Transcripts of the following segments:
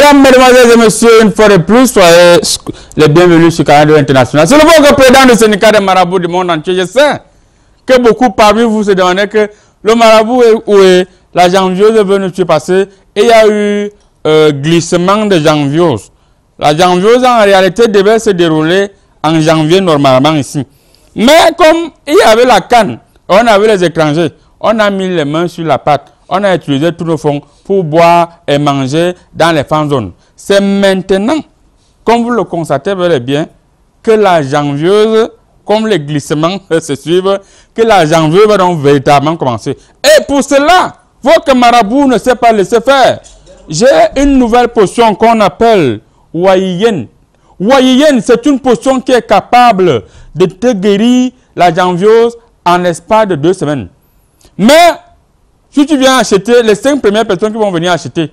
Mesdames, mesdemoiselles et messieurs, une fois de plus, soyez les bienvenus sur Canal International. C'est le bon président du syndicat des marabouts du monde entier. Je sais que beaucoup parmi vous se demandaient que le marabout où est la janviose est venue se passer et il y a eu glissement de janviose. La janviose en réalité devait se dérouler en janvier normalement ici. Mais comme il y avait la canne, on avait les étrangers, on a mis les mains sur la pâte, on a utilisé tous nos fonds pour boire et manger dans les fan zones. C'est maintenant, comme vous le constatez bien, que la janvieuse, comme les glissements se suivent, que la janvieuse va donc véritablement commencer. Et pour cela, votre marabout ne sait pas laisser faire. J'ai une nouvelle potion qu'on appelle Wayiyen. Wayiyen, c'est une potion qui est capable de te guérir la janviose en l'espace de 2 semaines. Mais, si tu viens acheter, les 5 premières personnes qui vont venir acheter,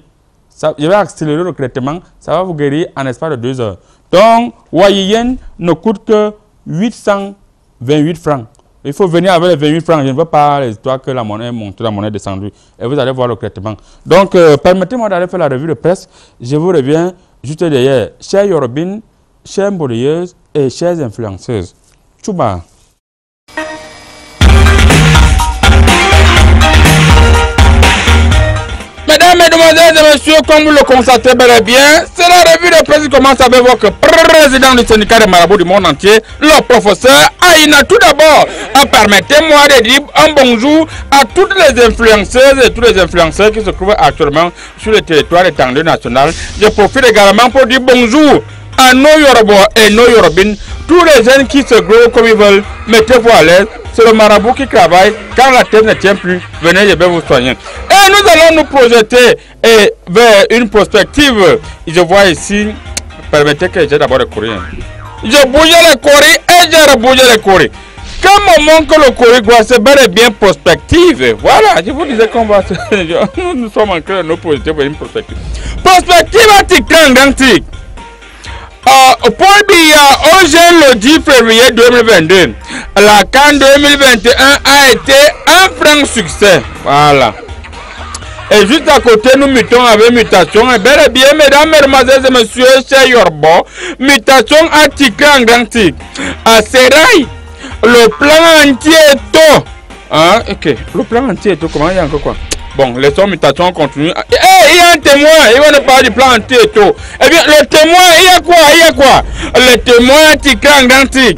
je vais accélérer le traitement, ça va vous guérir en l'espace de 2 heures. Donc, Wayiyen ne coûte que 828 francs. Il faut venir avec les 28 francs. Je ne veux pas les histoires que la monnaie est montée, la monnaie est descendue. Et vous allez voir le traitement. Donc, permettez-moi d'aller faire la revue de presse. Je vous reviens juste derrière. Chers Yorobines, chères Mboliyeuses et chères influenceuses. Tchouba. Mesdames, mesdemoiselles et messieurs, comme vous le constatez bel et bien, c'est la revue de presse qui commence avec votre président du syndicat des marabouts du monde entier, le professeur Aïna. Tout d'abord, permettez-moi de dire un bonjour à toutes les influenceuses et tous les influenceurs qui se trouvent actuellement sur le territoire étendu national. Je profite également pour dire bonjour à nos Yorobos et nos Yorobines, tous les jeunes qui se gros comme ils veulent, mettez-vous à l'aise. C'est le marabout qui travaille. Quand la tête ne tient plus, venez, je vais vous soigner. Et nous allons nous projeter vers une perspective. Je vois ici, permettez que j'ai d'abord le courrier. Je bouge les courriers et je rebouge les courriers. Quand on manque le courrier, c'est bel et bien prospective. Voilà, je vous disais qu'on va... nous sommes en train de nous projeter vers une perspective. Perspective antique. Paul Biya, au jeune le 10 février 2022, la CAN 2021 a été un franc succès. Voilà. Et juste à côté, nous mettons avec mutation. Et bel et bien, mesdames, mesdemoiselles et messieurs, chez Yorbo, mutation article en grand titre. À Serail, le plan entier est tôt. Hein? Ok. Le plan entier est tôt. Comment il y a encore quoi? Bon, les mutations continuent. Il y a un témoin, il va nous parler du plan anti-étau. Eh bien, le témoin, il y a quoi? Le témoin anti-clan antique.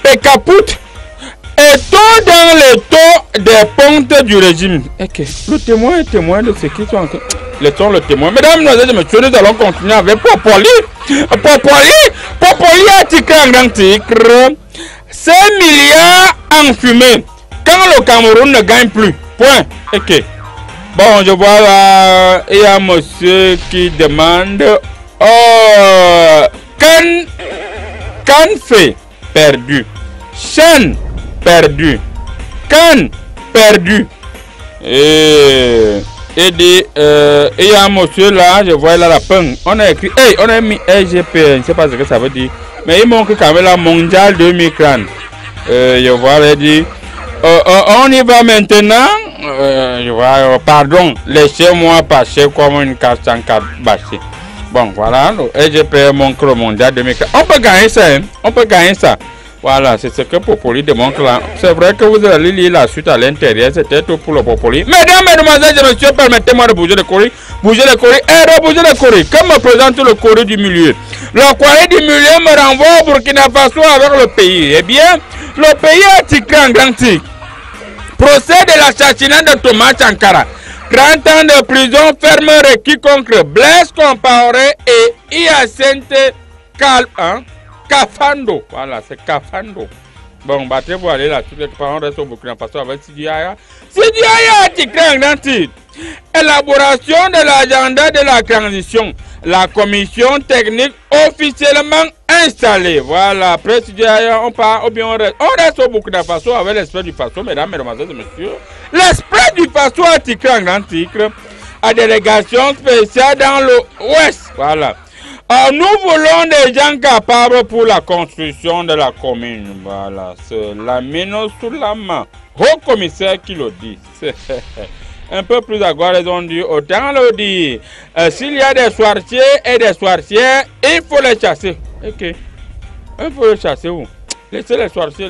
Pécapout est tôt dans les taux des pontes du régime. Ok, le témoin est témoin de ce qui sont en train. Le témoin. Mesdames, mesdemoiselles et messieurs, nous allons continuer avec Popoli. Popoli anti-clan antique. 5 milliards en fumée. Quand le Cameroun ne gagne plus. Point. Ok. Bon, je vois là, il y a monsieur qui demande Can fait perdu, chaîne perdu, Can perdu. Et dit, il y a un monsieur là, je vois là la peine. On a écrit, on a mis LGP, je ne sais pas ce que ça veut dire, mais il manque quand même la mondiale 2030. Je vois, il dit, on y va maintenant. Pardon, laissez-moi passer comme une carte en carte bâchée. Bon, voilà, le LGP montre le mondial 2004. On peut gagner ça, hein? On peut gagner ça. Voilà, c'est ce que Popoli démontre là. C'est vrai que vous allez lire la suite à l'intérieur, c'était tout pour le Popoli. Mesdames, mesdemoiselles et messieurs, permettez-moi de bouger le courrier et rebouger le courrier. Comme me présente le courrier du milieu. Le courrier du milieu me renvoie au Burkina Faso avec le pays. Eh bien, le pays a ticré en grand tic. Procès de l'assassinat de Thomas Sankara. 30 ans de prison ferme requis contre Blaise Compaoré et Hyacinthe Kafando. Voilà, c'est Kafando. Bon, battez-vous aller là. Tous les parents restent au Burkina Faso avec Sidi Aya. Sidi Aya a titré un grand titre. Élaboration de l'agenda de la transition. La commission technique officiellement installée. Voilà, après Sidi Aya, on part ou bien on reste au Burkina Faso avec l'esprit du Faso, mesdames, mesdemoiselles et messieurs. L'esprit du Faso a titré un grand titre à délégation spéciale dans l'Ouest. Voilà. Nous voulons des gens capables pour la construction de la commune. Voilà, c'est la mine sous la main. Haut commissaire qui le dit. un peu plus à gauche, ils ont dit, autant le dire, s'il y a des sorciers et des sorcières, il faut les chasser. Ok. Il faut les chasser où? Laissez les sorciers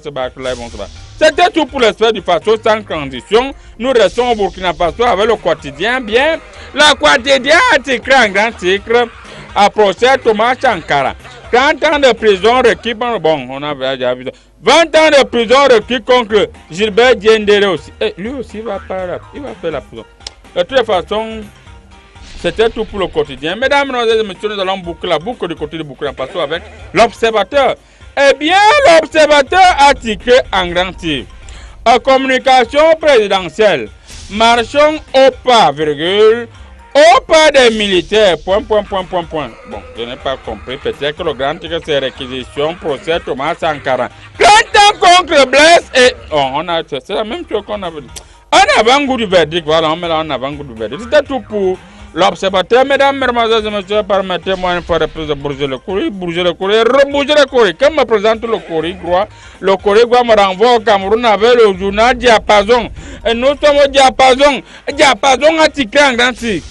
se battre là, ils vont se battre. C'était tout pour l'espèce du Faso sans transition. Nous restons au Burkina Faso avec le quotidien. Bien, le quotidien a écrit un grand titre à procès Thomas Sankara. 30 ans de prison requis par... Bon, on avait déjà vu ça. 20 ans de prison requis contre Gilbert Diendéré aussi. Et lui aussi, il va faire la prison. De toute façon, c'était tout pour le quotidien. Mesdames, mesdemoiselles et messieurs, nous allons boucler la boucle du côté de Burkina Faso avec l'Observateur. Eh bien, l'Observateur a tiqué en grand tir. En communication présidentielle, marchons au pas, virgule, au pas des militaires, point. Bon, je n'ai pas compris. Peut-être que le grand titre, c'est réquisition, procès Thomas Sankara. 30 ans contre Blaise et... Oh, c'est la même chose qu'on avait dit. En avant-goût du verdict, voilà, on met là en avant-goût du verdict. C'était tout pour l'Observateur. Mesdames, mesdemoiselles et messieurs, permettez-moi une fois de plus de bouger le courrier, rebouger le courrier. Quand me présente le courrier me renvoie au Cameroun avec le journal Diapason. Et nous sommes au Diapason. Diapason a tiqué en grand titre.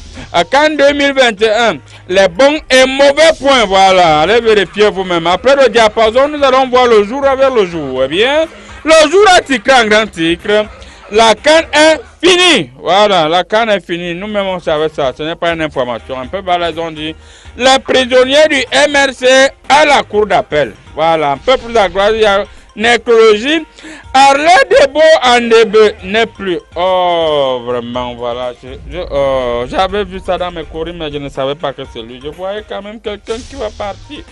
Qu'en 2021, les bons et mauvais points, voilà, allez vérifier vous-même. Après le Diapason, nous allons voir le jour avec le jour. Eh bien, le jour a tiqué en grand titre. La CAN est finie. Voilà, la CAN est finie. Nous-mêmes, on savait ça. Ce n'est pas une information. Un peu balèze, on dit. Les prisonniers du MRC à la cour d'appel. Voilà, un peu plus à droite, il y a nécrologie. Arlé Debo en début n'est plus. Oh, vraiment, voilà. J'avais vu ça dans mes courriers, mais je ne savais pas que c'est lui. Je voyais quand même quelqu'un qui va partir.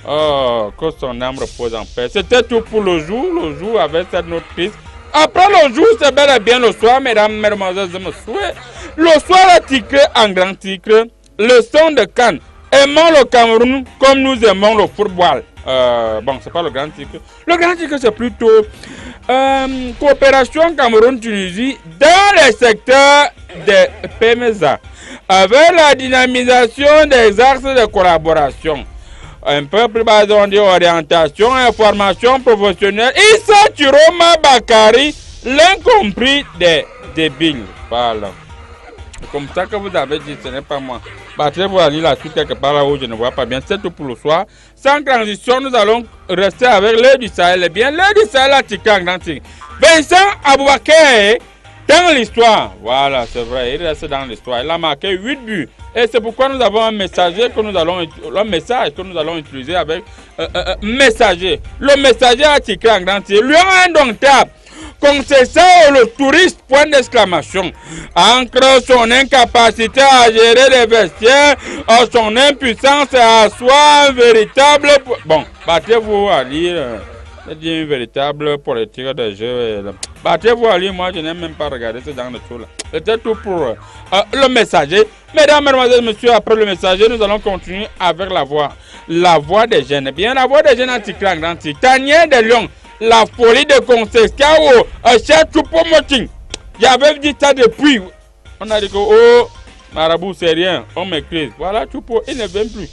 Oh, que son âme repose en paix. C'était tout pour le jour avec cette notice. Après le jour, c'est bel et bien le soir, mesdames, mesdemoiselles et messieurs. Le soir, a titré en grand titre, leçon de Cannes. Aimons le Cameroun comme nous aimons le football. Bon, c'est pas le grand titre. Le grand titre, c'est plutôt coopération Cameroun-Tunisie dans les secteurs des PMSA, avec la dynamisation des axes de collaboration. Un peu plus bas, on dit orientation et formation professionnelle. Issa Chiroma Bakari, l'incompris des débiles. Voilà. Comme ça que vous avez dit, ce n'est pas moi. Battrez-vous à lire la suite quelque part là où je ne vois pas bien. C'est tout pour le soir. Sans transition, nous allons rester avec l'air du Sahel. Eh bien, l'air du Sahel a tiqué en grand tigre. Vincent Aboubakar, dans l'histoire, voilà, c'est vrai, il reste dans l'histoire. Il a marqué 8 buts. Et c'est pourquoi nous avons un messager que nous allons, le message que nous allons utiliser avec messager. Le messager a tiqué en grand tigre. Lui indomptable. Concession le touriste, point d'exclamation. Ancre son incapacité à gérer les vestiaires, son impuissance à soi un véritable... Bon, battez-vous à lire, c'est dit une véritable politique de jeu. Battez-vous à lire, moi je n'ai même pas regardé ce genre de choses-là. C'était tout pour le messager. Mesdames, mesdemoiselles, messieurs, après le messager, nous allons continuer avec la voix des jeunes. Eh bien, la voix des jeunes anti-clan, Tania de Lyon. La folie de Concession, cher Choupo-Moting. J'avais dit ça depuis. On a dit que, oh, Marabout, c'est rien, on m'écrit. Voilà, Choupo, il ne vient plus.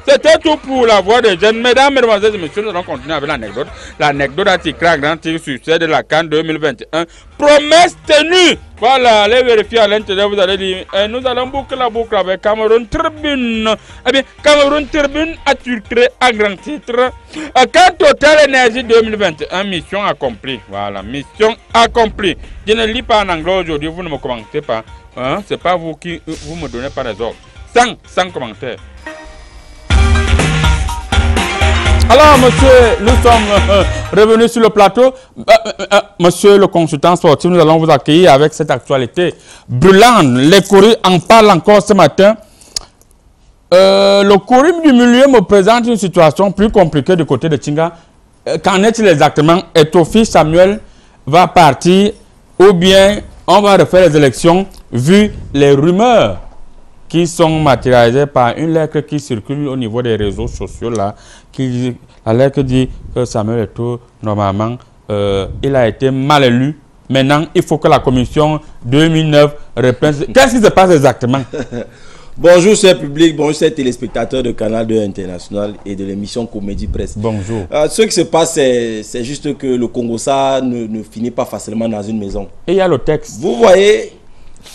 C'était tout pour la voix des jeunes. Mesdames, mesdemoiselles et messieurs, nous allons continuer avec l'anecdote. L'anecdote a tiré un grand tir succès de la CAN 2021. Promesse tenue. Voilà, allez vérifier à l'intérieur, vous allez dire. Nous allons boucler la boucle avec Cameroun Tribune. Eh bien, Cameroun Tribune a tiré un grand titre. CAN Total Énergie 2021, mission accomplie. Voilà, mission accomplie. Je ne lis pas en anglais aujourd'hui, vous ne me commentez pas. Hein? C'est pas vous qui vous me donnez pas les ordres. Sans commentaire. Alors, monsieur, nous sommes revenus sur le plateau. Monsieur le consultant sportif, nous allons vous accueillir avec cette actualité brûlante. Les courriers en parlent encore ce matin. Le courrier du milieu me présente une situation plus compliquée du côté de Tinga. Qu'en est-il exactement? Etofi Samuel va partir ou bien on va refaire les élections vu les rumeurs qui sont matérialisées par une lettre qui circule au niveau des réseaux sociaux là, la lettre dit que Samuel Eto'o, normalement, il a été mal élu. Maintenant, il faut que la commission 2009 reprenne. Qu'est-ce qui se passe exactement? Bonjour cher public, bonjour chers téléspectateurs de Canal 2 International et de l'émission Comédie Presse. Bonjour. Ce qui se passe, c'est juste que le Congo-Ça ne finit pas facilement dans une maison. Et il y a le texte. Vous voyez,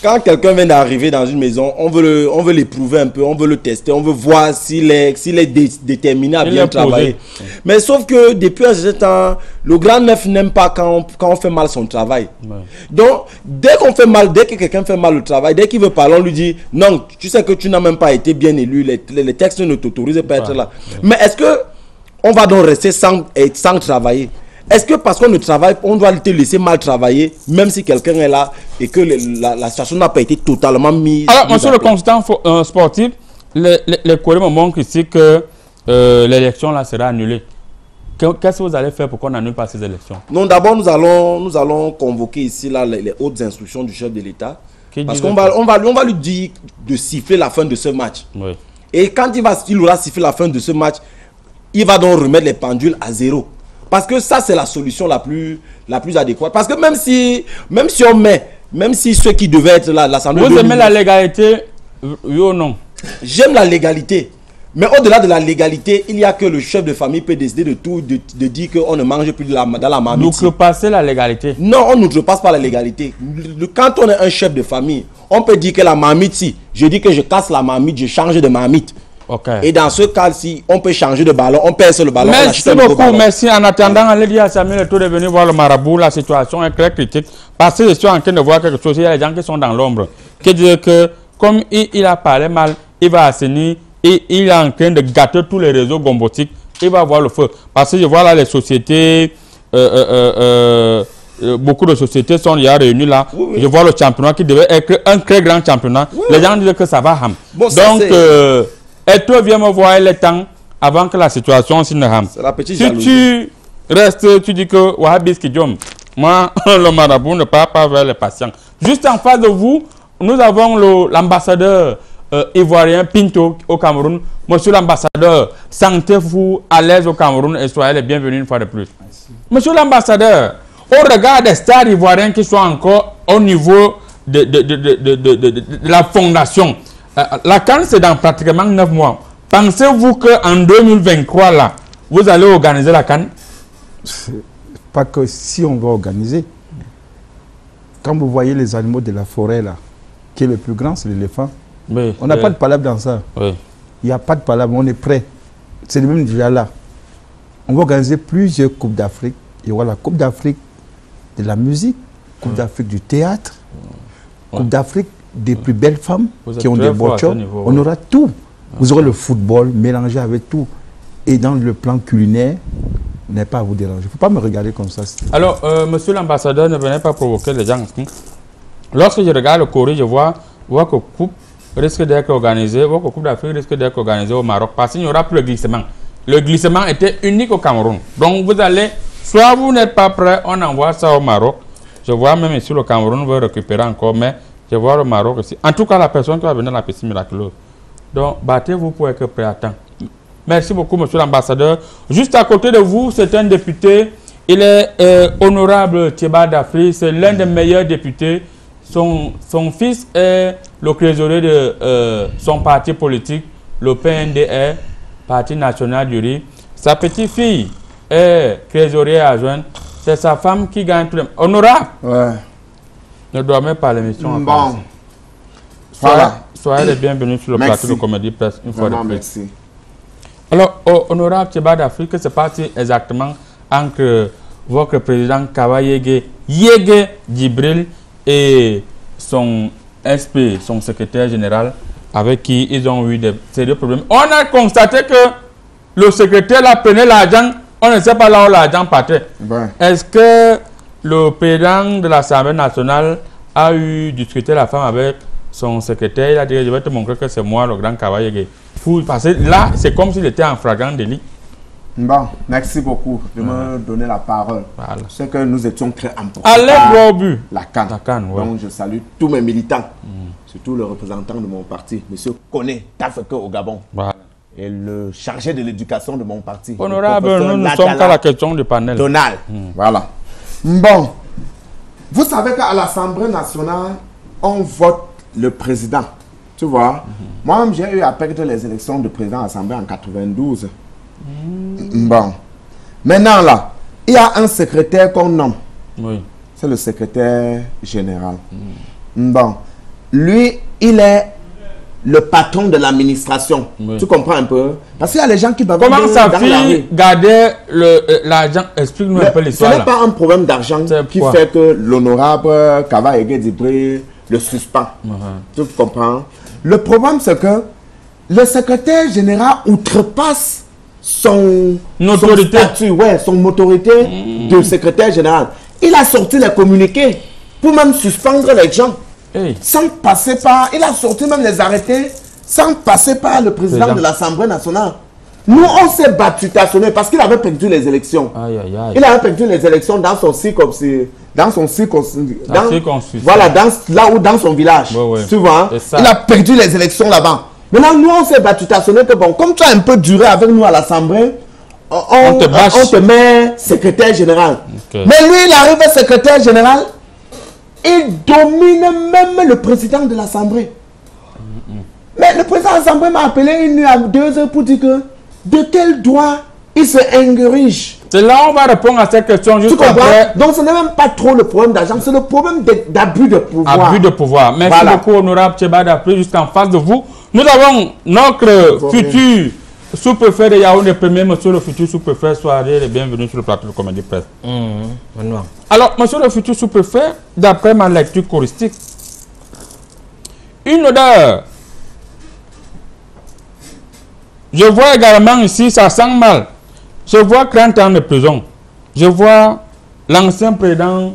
quand quelqu'un vient d'arriver dans une maison, on veut l'éprouver un peu, on veut le tester, on veut voir s'il est déterminé à bien travailler. Mais sauf que depuis un certain temps, le grand neuf n'aime pas quand on fait mal son travail. Ouais. Donc, dès qu'on fait mal, dès que quelqu'un fait mal le travail, dès qu'il veut parler, on lui dit non, tu sais que tu n'as même pas été bien élu, les textes ne t'autorisent pas à être là. Ouais. Mais est-ce que on va donc rester sans travailler? Est-ce que parce qu'on ne travaille, on doit te laisser mal travailler, même si quelqu'un est là et que la situation n'a pas été totalement mise? Alors, monsieur le consultant sportif, les collègues me montrent ici que l'élection là sera annulée. Qu'est-ce que vous allez faire pour qu'on n'annule pas ces élections? Non, d'abord, nous allons convoquer ici là, les hautes instructions du chef de l'État. Parce qu'on va lui dire de siffler la fin de ce match. Oui. Et quand il aura sifflé la fin de ce match, il va donc remettre les pendules à zéro. Parce que ça, c'est la solution la plus adéquate. Parce que même si ceux qui devaient être là, l'Assemblée... Vous aimez la légalité, oui ou non? J'aime la légalité. Mais au-delà de la légalité, il n'y a que le chef de famille peut décider de dire qu'on ne mange plus dans la marmite. Outrepasser la légalité? Non, on n'outrepasse pas la légalité. Quand on est un chef de famille, on peut dire que la marmite, si je dis que je casse la marmite, je change de marmite. Okay. Et dans ce cas-ci, on peut changer de ballon, on pèse le ballon. Merci beaucoup, merci. En attendant, allez dire à Samuel Eto'o de venir voir le marabout. La situation est très critique. Parce que je suis en train de voir quelque chose. Il y a des gens qui sont dans l'ombre. Qui disent que, comme il a parlé mal, il va assainir et il est en train de gâter tous les réseaux gombotiques. Il va voir le feu. Parce que je vois là les sociétés, beaucoup de sociétés sont réunies là. Oui, oui. Je vois le championnat qui devait être un très grand championnat. Oui, les gens disent que ça va ham. Bon, donc, et toi, viens me voir le temps avant que la situation s'y ne rame. Si tu restes, tu dis que Wahhabis Kidjom, moi, le marabout ne part pas vers les patients. Juste en face de vous, nous avons l'ambassadeur ivoirien Pinto au Cameroun. Monsieur l'ambassadeur, sentez-vous à l'aise au Cameroun et soyez les bienvenus une fois de plus. Merci. Monsieur l'ambassadeur, au regard des stars ivoiriens qui sont encore au niveau de la fondation, la CAN, c'est dans pratiquement 9 mois. Pensez-vous qu'en 2023, là, vous allez organiser la CAN? Pas que si on va organiser. Quand vous voyez les animaux de la forêt, là, qui est le plus grand, c'est l'éléphant. Oui, on n'a pas de palabre dans ça. Oui. Il n'y a pas de palabre, on est prêt. C'est le même déjà là. On va organiser plusieurs Coupes d'Afrique. Il y aura la Coupe d'Afrique de la musique, Coupe d'Afrique du théâtre, Coupe d'Afrique des plus belles femmes qui ont des voitures. On aura tout. Vous aurez le football mélangé avec tout. Et dans le plan culinaire, n'est pas à vous déranger. Il ne faut pas me regarder comme ça. Alors, monsieur l'ambassadeur, ne venez pas provoquer les gens. Lorsque je regarde le Corée, je vois que Coupe risque d'être organisée, Coupe d'Afrique risque d'être organisée au Maroc, parce qu'il n'y aura plus de glissement. Le glissement était unique au Cameroun. Donc, vous allez, soit vous n'êtes pas prêt, on envoie ça au Maroc. Je vois même ici le Cameroun veut récupérer encore, mais je vois le Maroc ici. En tout cas, la personne qui va venir à la piscine miraculeuse. Donc, battez-vous pour être prêt à temps. Merci beaucoup, monsieur l'ambassadeur. Juste à côté de vous, c'est un député. Il est honorable Thieba Dafri. C'est l'un des meilleurs députés. Son fils est le trésorier de son parti politique, le PNDR, Parti national du riz. Sa petite-fille est trésorier adjointe. C'est sa femme qui gagne tout le monde. Honorable. Ouais. Ne dormez pas l'émission. Bon. Soyez les bienvenus sur le plateau de Comédie Presse une fois de plus. Merci. Alors, honorable Thieba Dafri, que se passe exactement entre votre président Kawayege Yege Djibril et son SP, son secrétaire général, avec qui ils ont eu des sérieux problèmes. On a constaté que le secrétaire là prenait l'argent, on ne sait pas là où l'argent partait. Ben. Est-ce que le président de l'Assemblée nationale a eu discuté la femme avec son secrétaire? Il a dit, je vais te montrer que c'est moi le grand Kawayege. Parce que là, c'est comme s'il était en flagrant délit. Bon, merci beaucoup de me donner la parole. Voilà. Je sais que nous étions très importants. Allez, au but. La CAN. Ouais. Donc, je salue tous mes militants, surtout le représentant de mon parti, M. Koné Tafeke au Gabon. Voilà. Et le chargé de l'éducation de mon parti. Honorable, nous sommes à la question du panel. Donald. Voilà. Bon, vous savez qu'à l'Assemblée nationale, on vote le président Tu vois, moi, j'ai eu à perdre les élections de président à l'Assemblée en 92. Bon. Maintenant, là, il y a un secrétaire qu'on nomme. Oui. C'est le secrétaire général. Bon. Lui, il est le patron de l'administration. Oui. Tu comprends un peu? Parce qu'il y a les gens qui doivent... Comment sa fille gardait l'argent? Explique-nous un peu l'histoire. Ce n'est pas un problème d'argent qui fait que l'honorable Kava Egedibré le suspend. Tu comprends? Le problème, c'est que le secrétaire général outrepasse son statut, son autorité de secrétaire général. Il a sorti les communiqués pour même suspendre les gens. Sans passer par... Il a sorti même les arrêtés sans passer par le président de l'Assemblée nationale. Nous, on s'est battu tâchonné parce qu'il avait perdu les élections. Il avait perdu les élections dans son circonscription. Voilà, dans son village. Tu vois, il a perdu les élections là-bas. Maintenant, nous, on s'est battu tâchonné que bon, comme tu as un peu duré avec nous à l'Assemblée, on te met secrétaire général. Mais lui, il arrive secrétaire général. Il domine même le président de l'Assemblée. Mais le président de l'Assemblée m'a appelé 1 nuit à 2 heures pour dire que de quel droit il se engrige. C'est là on va répondre à cette question juste après. Donc ce n'est même pas trop le problème d'argent, c'est le problème d'abus de pouvoir. Abus de pouvoir. Merci beaucoup, honorable Tchébada. Jusqu'en face de vous, nous avons notre futur sous-préfet de Yaoundé, premier monsieur le futur sous-préfet, soyez les bienvenus sur le plateau de Comédie Presse. Alors, monsieur le futur sous-préfet, d'après ma lecture choristique, une odeur. Je vois également ici, ça sent mal. Je vois 30 ans de prison. Je vois l'ancien président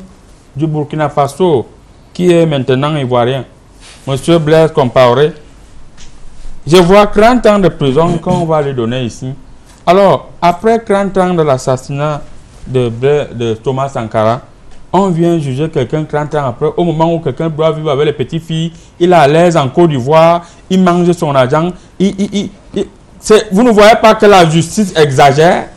du Burkina Faso, qui est maintenant ivoirien, monsieur Blaise Compaoré. Je vois 30 ans de prison qu'on va lui donner ici. Alors, après 30 ans de l'assassinat de Thomas Sankara, on vient juger quelqu'un 30 ans après, au moment où quelqu'un doit vivre avec les petites filles, il est à l'aise en Côte d'Ivoire, il mange son argent. Vous ne voyez pas que la justice exagère?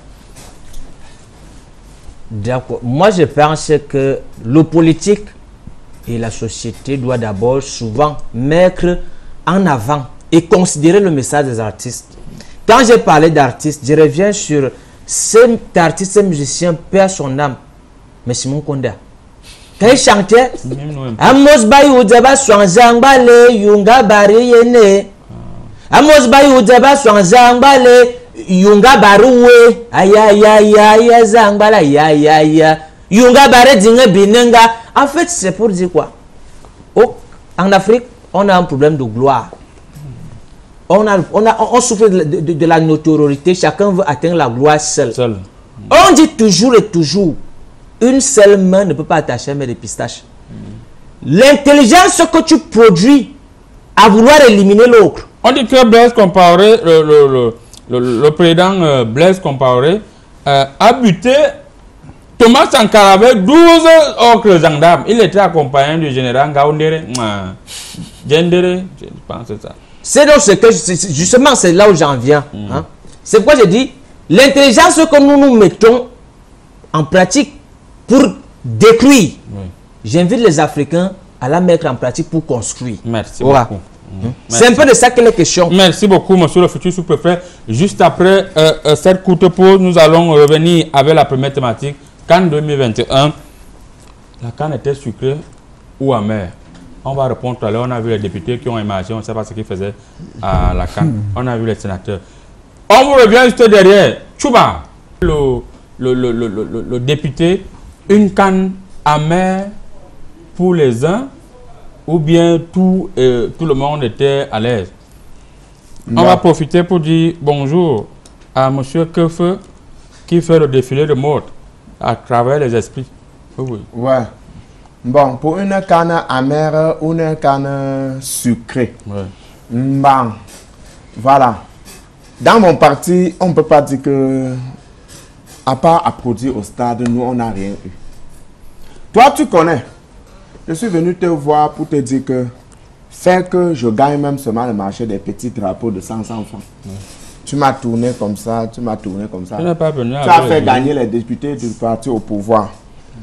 D'accord. Moi, je pense que le politique et la société doivent d'abord souvent mettre en avant et considérer le message des artistes. Quand j'ai parlé d'artistes, je reviens sur cet artiste, ce musicien, perd son âme. Mais Simon Konda. Quand il chantait, Amos Bayou Deba Swanzangbale, Yunga Bari Yene. Amos Bayou Deba Swanzangbale, Yunga Baroué. Aïe, Zangbala, aïe. Yunga Bari Dinge Binenga. En fait, c'est pour dire quoi? En Afrique, on a un problème de gloire. On souffre de la notoriété. Chacun veut atteindre la gloire seul. On dit toujours et toujours, une seule main ne peut pas attacher mais des pistaches. L'intelligence que tu produis à vouloir éliminer l'autre. On dit que Blaise Compaoré, le président Blaise Compaoré, a buté Thomas Sankara avec 12 autres gendarmes. Il était accompagné du général Ngaoundéré. Gendéré, je pense que c'est ça. C'est donc ce que justement c'est là où j'en viens. C'est pourquoi je dis l'intelligence que nous mettons en pratique pour détruire. J'invite les Africains à la mettre en pratique pour construire. Merci beaucoup. C'est un peu de ça que les questions. Merci beaucoup, monsieur le futur sous-préfet. Juste après cette courte pause, nous allons revenir avec la première thématique. Cannes 2021. La canne était sucrée ou amère? On va répondre tout à l'heure. On a vu les députés qui ont émargé, on ne sait pas ce qu'ils faisaient à la canne. On a vu les sénateurs. On vous revient juste derrière. Chouba, le député, une canne amère pour les uns ou bien tout le monde était à l'aise? On va profiter pour dire bonjour à M. Keufeu qui fait le défilé de mode à travers les esprits. Ouais. Bon, pour une canne amère ou une canne sucrée. Bon, voilà. Dans mon parti, on ne peut pas dire que, à part applaudir au stade, nous, on n'a rien eu. Toi, tu connais. Je suis venu te voir pour te dire que faire que je gagne même seulement le marché des petits drapeaux de 100 francs. Tu m'as tourné comme ça, tu m'as tourné comme ça. Tu as fait gagner les députés du parti au pouvoir.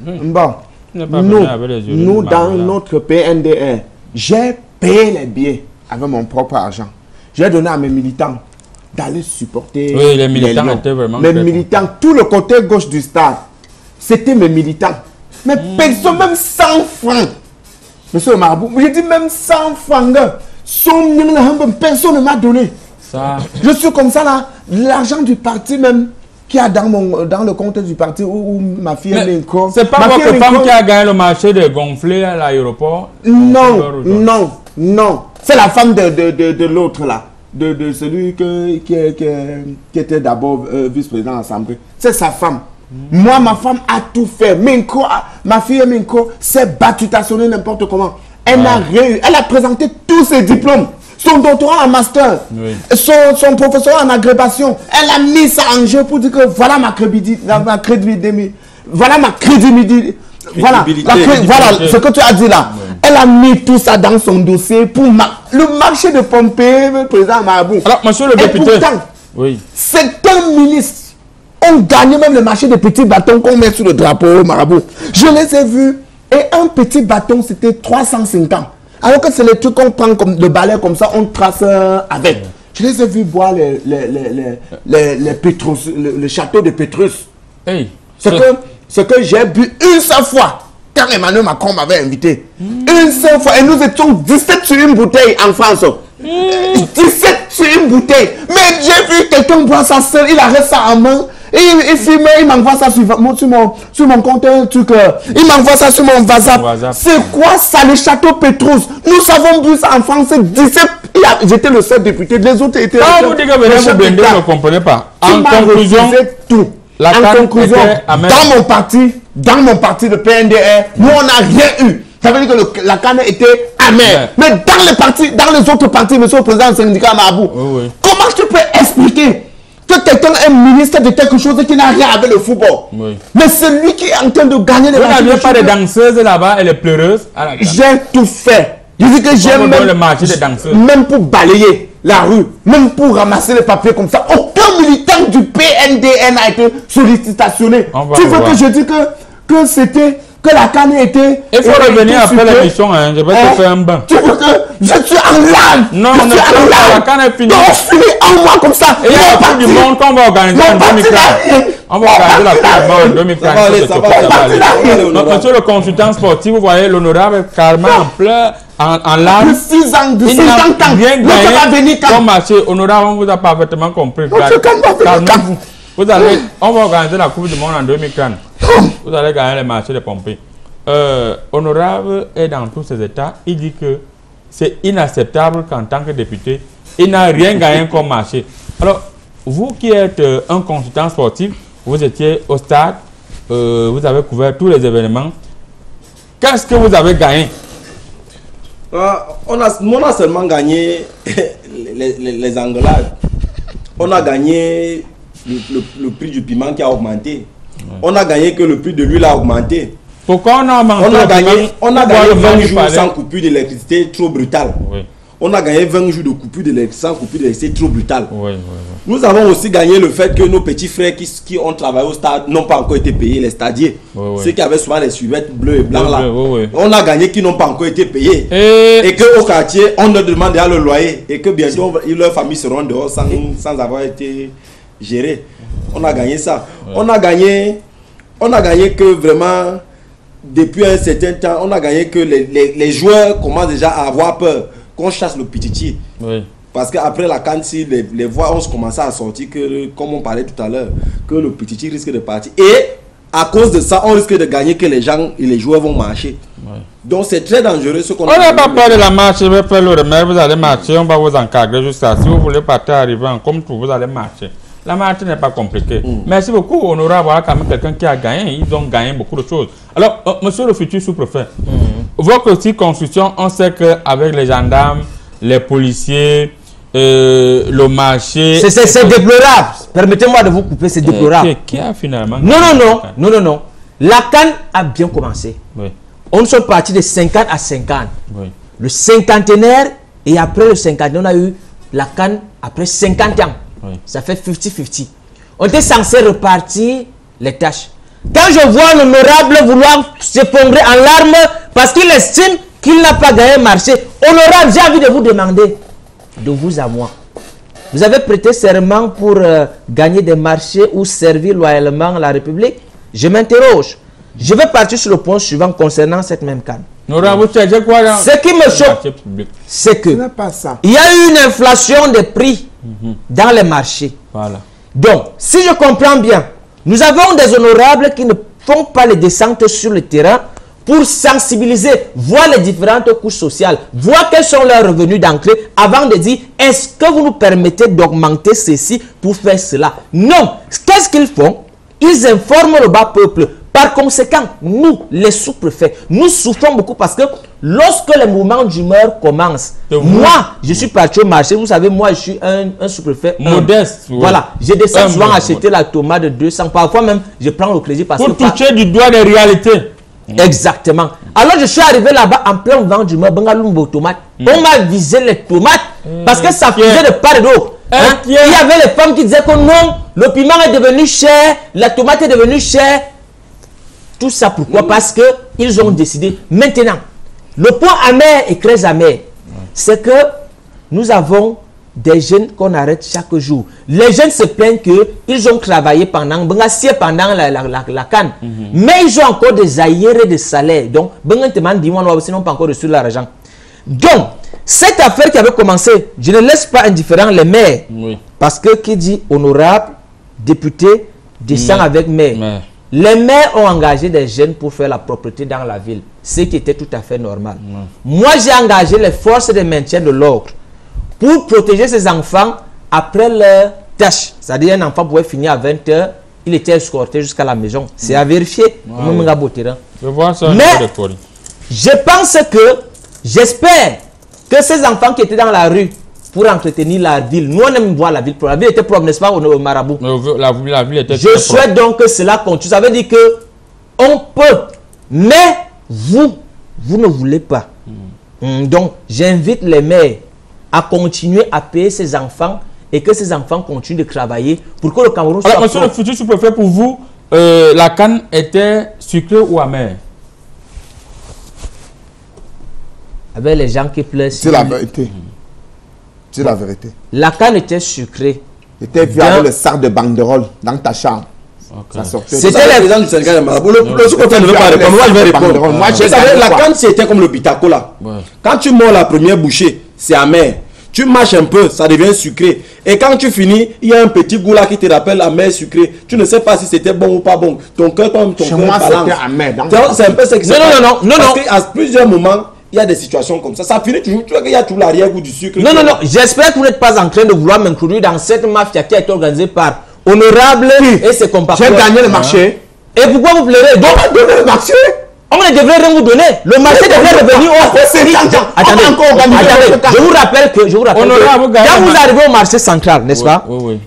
Bon, nous dans notre PNDR, j'ai payé les billets avec mon propre argent. J'ai donné à mes militants d'aller supporter. Oui, les militants étaient vraiment. Les militants, tout le côté gauche du stade, c'était mes militants. Mais personne, même 100 francs. Monsieur le marabout, j'ai dit même 100 francs. Personne ne m'a donné. Ça. Je suis comme ça là, l'argent du parti même qui a dans le compte du parti où ma fille est encore. C'est pas votre femme qui a gagné le marché de gonflé à l'aéroport? Non. C'est la femme de l'autre là. De celui qui était d'abord vice-président de l'Assemblée. C'est sa femme. Moi, ma femme a tout fait. Ma fille Minko s'est battue, t'as sonné n'importe comment. Elle n'a rien eu. Elle a présenté tous ses diplômes. Son doctorat en master, son professeur en agrégation. Elle a mis ça en jeu pour dire que voilà ma crédibilité. Voilà ma crédibilité. Voilà ce que tu as dit là. Elle a mis tout ça dans son dossier pour le marché de Pompée, le président Marabout. Alors, monsieur le député, certains ministres ont gagné même le marché des petits bâtons qu'on met sur le drapeau Marabout. Je les ai vus et un petit bâton c'était 350. Alors que c'est les trucs qu'on prend comme le balai comme ça, on trace avec. Je les ai vus boire le château de Pétrus. Hey, ce que j'ai bu une seule fois, quand Emmanuel Macron m'avait invité. Une seule fois, et nous étions 17 sur une bouteille en France. 17 sur une bouteille. Mais j'ai vu quelqu'un boire ça seul, il arrête ça en main. Il filme, il m'envoie ça sur mon compte, truc. Il m'envoie ça sur mon WhatsApp. C'est quoi ça, le château Pétrus? Nous avons vu ça en France, 17. J'étais le seul député, les autres étaient. Quand vous dites que vous ne comprenez pas. En conclusion, tout. En conclusion, dans mon parti, le PNDR, nous on n'a rien eu. Ça veut dire que la canne était amère. Mais dans les autres partis, monsieur le président du syndicat Marabout, comment tu peux expliquer que quelqu'un est ministre de quelque chose qui n'a rien avec le football? Mais c'est lui qui est en train de gagner les marchés. Vous n'aviez pas de danseuses là-bas et les pleureuses? J'ai tout fait. Je dis que j'ai même pour balayer la rue, même pour ramasser les papiers comme ça. Aucun militant du PNDN n'a été sollicitationné. Tu veux que je dise que c'était... que la canne était... Il faut revenir après l'émission, hein. Je vais te faire un bain. Tu veux que je suis en larmes? Non, la canne est finie. Non, je suis en moi comme ça. Et il y a la Coupe du Monde qu'on va organiser en 2030. On va organiser la Coupe du Monde en 2030. Monsieur le consultant sportif, vous voyez l'honorable carrément en pleurs, en larmes. De 6 ans, de 6 ans, quand bien gagné comme marché. Honorable, on vous a parfaitement compris. Vous allez, on va organiser la Coupe du Monde en 2030. Vous allez gagner les marchés de Pompée. Honorable est dans tous ses états. Il dit que c'est inacceptable qu'en tant que député, il n'a rien gagné comme marché. Alors, vous qui êtes un consultant sportif, vous étiez au stade, vous avez couvert tous les événements. Qu'est-ce que vous avez gagné? On a seulement gagné les engueulades. On a gagné le prix du piment qui a augmenté. On a gagné que le prix de l'huile a augmenté. Pourquoi on a augmenté? On a gagné 20 jours sans coupure d'électricité trop brutale. On a gagné 20 jours de coupure d'électricité sans coupure d'électricité trop brutale. Nous avons aussi gagné le fait que nos petits frères qui ont travaillé au stade n'ont pas encore été payés, les stadiers. Ceux qui avaient souvent les suvettes bleues et blancs là. On a gagné qui n'ont pas encore été payés. Et qu'au quartier, on leur demande déjà le loyer. Et que bientôt, leurs familles seront dehors sans avoir été gérées. On a gagné ça. On a gagné que vraiment, depuis un certain temps, on a gagné que les joueurs commencent déjà à avoir peur qu'on chasse le petit. Parce qu'après la CAN, si les voix ont commencé à sortir, que, comme on parlait tout à l'heure, que le petit risque de partir. Et à cause de ça, on risque de gagner que les gens et les joueurs vont marcher. Donc c'est très dangereux ce qu'on a. On n'a pas peur de la marche, je vais faire le remède, vous allez marcher, on va vous encadrer juste ça. Si vous voulez partir arriver en comme tout, vous allez marcher. La marche n'est pas compliquée. Merci beaucoup, honorable. Voilà quand même quelqu'un qui a gagné. Ils ont gagné beaucoup de choses. Alors, monsieur le futur sous-préfet, votre circonscription, on sait qu'avec les gendarmes, les policiers, le marché... C'est déplorable. Permettez-moi de vous couper, c'est déplorable. Qui a finalement... Non. La CAN a bien commencé. On sont partis de 50 à 50. Le cinquantenaire, et après le cinquantenaire, on a eu la CAN après 50 ans. Ça fait 50-50. On était censé repartir les tâches. Quand je vois l'honorable vouloir s'effondrer en larmes parce qu'il estime qu'il n'a pas gagné un marché. Honorable, j'ai envie de vous demander, de vous à moi. Vous avez prêté serment pour gagner des marchés ou servir loyalement la République? Je m'interroge. Je vais partir sur le point suivant concernant cette même canne. Ce qui me choque, c'est que il y a eu une inflation des prix dans les marchés. Voilà. Donc, si je comprends bien, nous avons des honorables qui ne font pas les descentes sur le terrain pour sensibiliser, voir les différentes couches sociales, voir quels sont leurs revenus d'entrée avant de dire est-ce que vous nous permettez d'augmenter ceci pour faire cela. Non. Qu'est-ce qu'ils font? Ils informent le bas peuple. Par conséquent, nous, les sous-préfets, nous souffrons beaucoup parce que lorsque les mouvements d'humeur commencent, moi, je suis parti au marché, vous savez, moi, je suis un sous-préfet modeste. Voilà, je descends souvent acheter la tomate de 200, parfois même, je prends le crédit parce pour toucher du doigt des réalités. Exactement. Alors, je suis arrivé là-bas en plein vent d'humeur, tomate. On m'a visé les tomates parce que ça faisait de part et d'autre. Hein? Il y avait les femmes qui disaient que non, le piment est devenu cher, la tomate est devenue chère. Tout ça pourquoi? Parce qu'ils ont décidé. Maintenant, le point amer et très amer, c'est que nous avons des jeunes qu'on arrête chaque jour. Les jeunes se plaignent qu'ils ont travaillé pendant la canne. Mais ils ont encore des aérés de salaire. Donc, sinon pas encore reçu l'argent. Donc, cette affaire qui avait commencé, je ne laisse pas indifférent les maires. Parce que qui dit honorable, député, descend avec maire. Les maires ont engagé des jeunes pour faire la propreté dans la ville, ce qui était tout à fait normal. Moi, j'ai engagé les forces de maintien de l'ordre pour protéger ces enfants après leur tâche. C'est-à-dire un enfant pouvait finir à 20 h, il était escorté jusqu'à la maison. C'est à vérifier. Je vois ça. Mais je pense que, j'espère que ces enfants qui étaient dans la rue pour entretenir la ville. Nous, on aime voir la ville propre. La ville était propre, n'est-ce pas, au Marabout? La ville était Je souhaite donc que cela continue. Ça veut dire que on peut, mais vous ne voulez pas. Donc, j'invite les maires à continuer à payer ces enfants et que ces enfants continuent de travailler pour que le Cameroun soit... Alors, monsieur le futur sous-préfet, pour vous, la canne était sucrée ou amère? Avec les gens qui pleurent... C'est la vérité. C'est la vérité. La canne était sucrée. Était vu avec le sac de banderole dans ta chambre. Ça sortait. C'était les présidents du Sénégal. Le sous-préfet ne veut pas répondre. Moi, je vais répondre. Moi, je savais, la canne, c'était comme le pitacola. Quand tu mords la première bouchée, c'est amer. Tu mâches un peu, ça devient sucré. Et quand tu finis, il y a un petit goût là qui te rappelle amer sucré. Tu ne sais pas si c'était bon ou pas bon. Ton cœur, comme ton cœur balance. C'est un peu ce qui se passe. Non. Parce qu'à plusieurs moments, il y a des situations comme ça. Ça finit toujours. Tu vois qu'il y a tout l'arrière-goût du sucre. Non. J'espère que vous n'êtes pas en train de vouloir m'introduire dans cette mafia qui a été organisée par Honorable et ses compatriotes. J'ai gagné le marché. Et pourquoi vous pleurez? Donc, on va donner le marché. On ne devrait rien vous donner. Le marché devrait revenir au... Attendez, je vous rappelle que... quand vous arrivez au marché central, n'est-ce pas?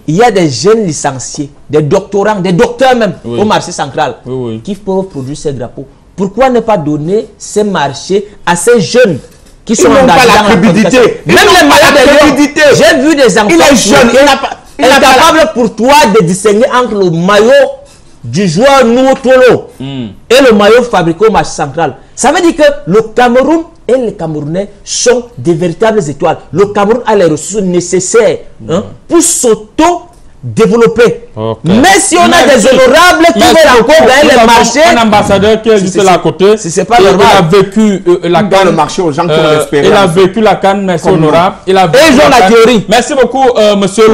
Il y a des jeunes licenciés, des doctorants, des docteurs même au marché central qui peuvent produire ces drapeaux. Pourquoi ne pas donner ces marchés à ces jeunes qui sont engagés dans la communication? Même les malades, j'ai vu des enfants... Il est jeune, il est capable pour toi de distinguer entre le maillot du joueur Nouotolo et le maillot fabriqué au marché central. Ça veut dire que le Cameroun et les Camerounais sont des véritables étoiles. Le Cameroun a les ressources nécessaires pour s'auto-développer. Mais si on a des honorables qui veulent encore gagner les marchés... Un ambassadeur qui est juste là à côté, c'est pas normal. Il a vécu la canne. Le marché aux gens qui ont espéré. Il a vécu la canne, merci honorable. Et ils ont la théorie. Merci beaucoup, monsieur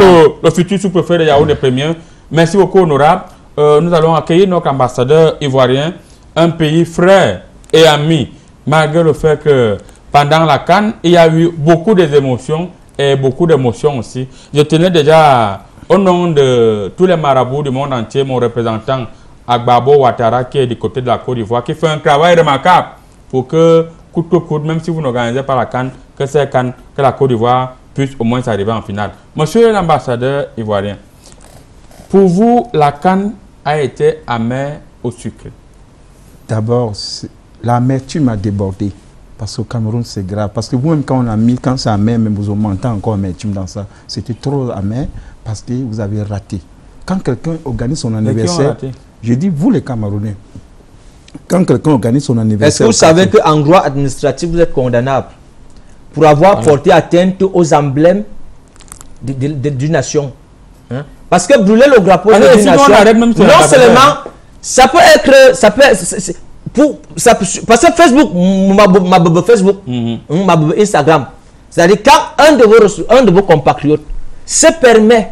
le futur sous-préfet de Yaoundé Premier. Merci beaucoup, honorable. Nous allons accueillir notre ambassadeur ivoirien, un pays frère et ami, malgré le fait que pendant la canne, il y a eu beaucoup d'émotions et beaucoup d'émotions aussi. Je tenais déjà, au nom de tous les marabouts du monde entier, mon représentant Agbabo Ouattara, qui est du côté de la Côte d'Ivoire, qui fait un travail remarquable pour que, coûte que coûte, même si vous n'organisez pas la canne, que la Côte d'Ivoire puisse au moins arriver en finale. Monsieur l'ambassadeur ivoirien, pour vous, la canne a été amère au sucre? D'abord, l'amertume a débordé. Parce qu'au Cameroun, c'est grave. Parce que vous-même, quand c'est amer, même vous mentez encore amertume dans ça. C'était trop amer parce que vous avez raté. Quand quelqu'un organise son anniversaire, je dis, vous les Camerounais, Quand quelqu'un organise son anniversaire... Est-ce que vous savez qu'en droit administratif, vous êtes condamnable pour avoir porté atteinte aux emblèmes d'une nation? Hein? Parce que brûler le drapeau d'une nation, non seulement, ça peut être... parce que Facebook, Facebook, Instagram, c'est-à-dire quand un de vos compatriotes se permet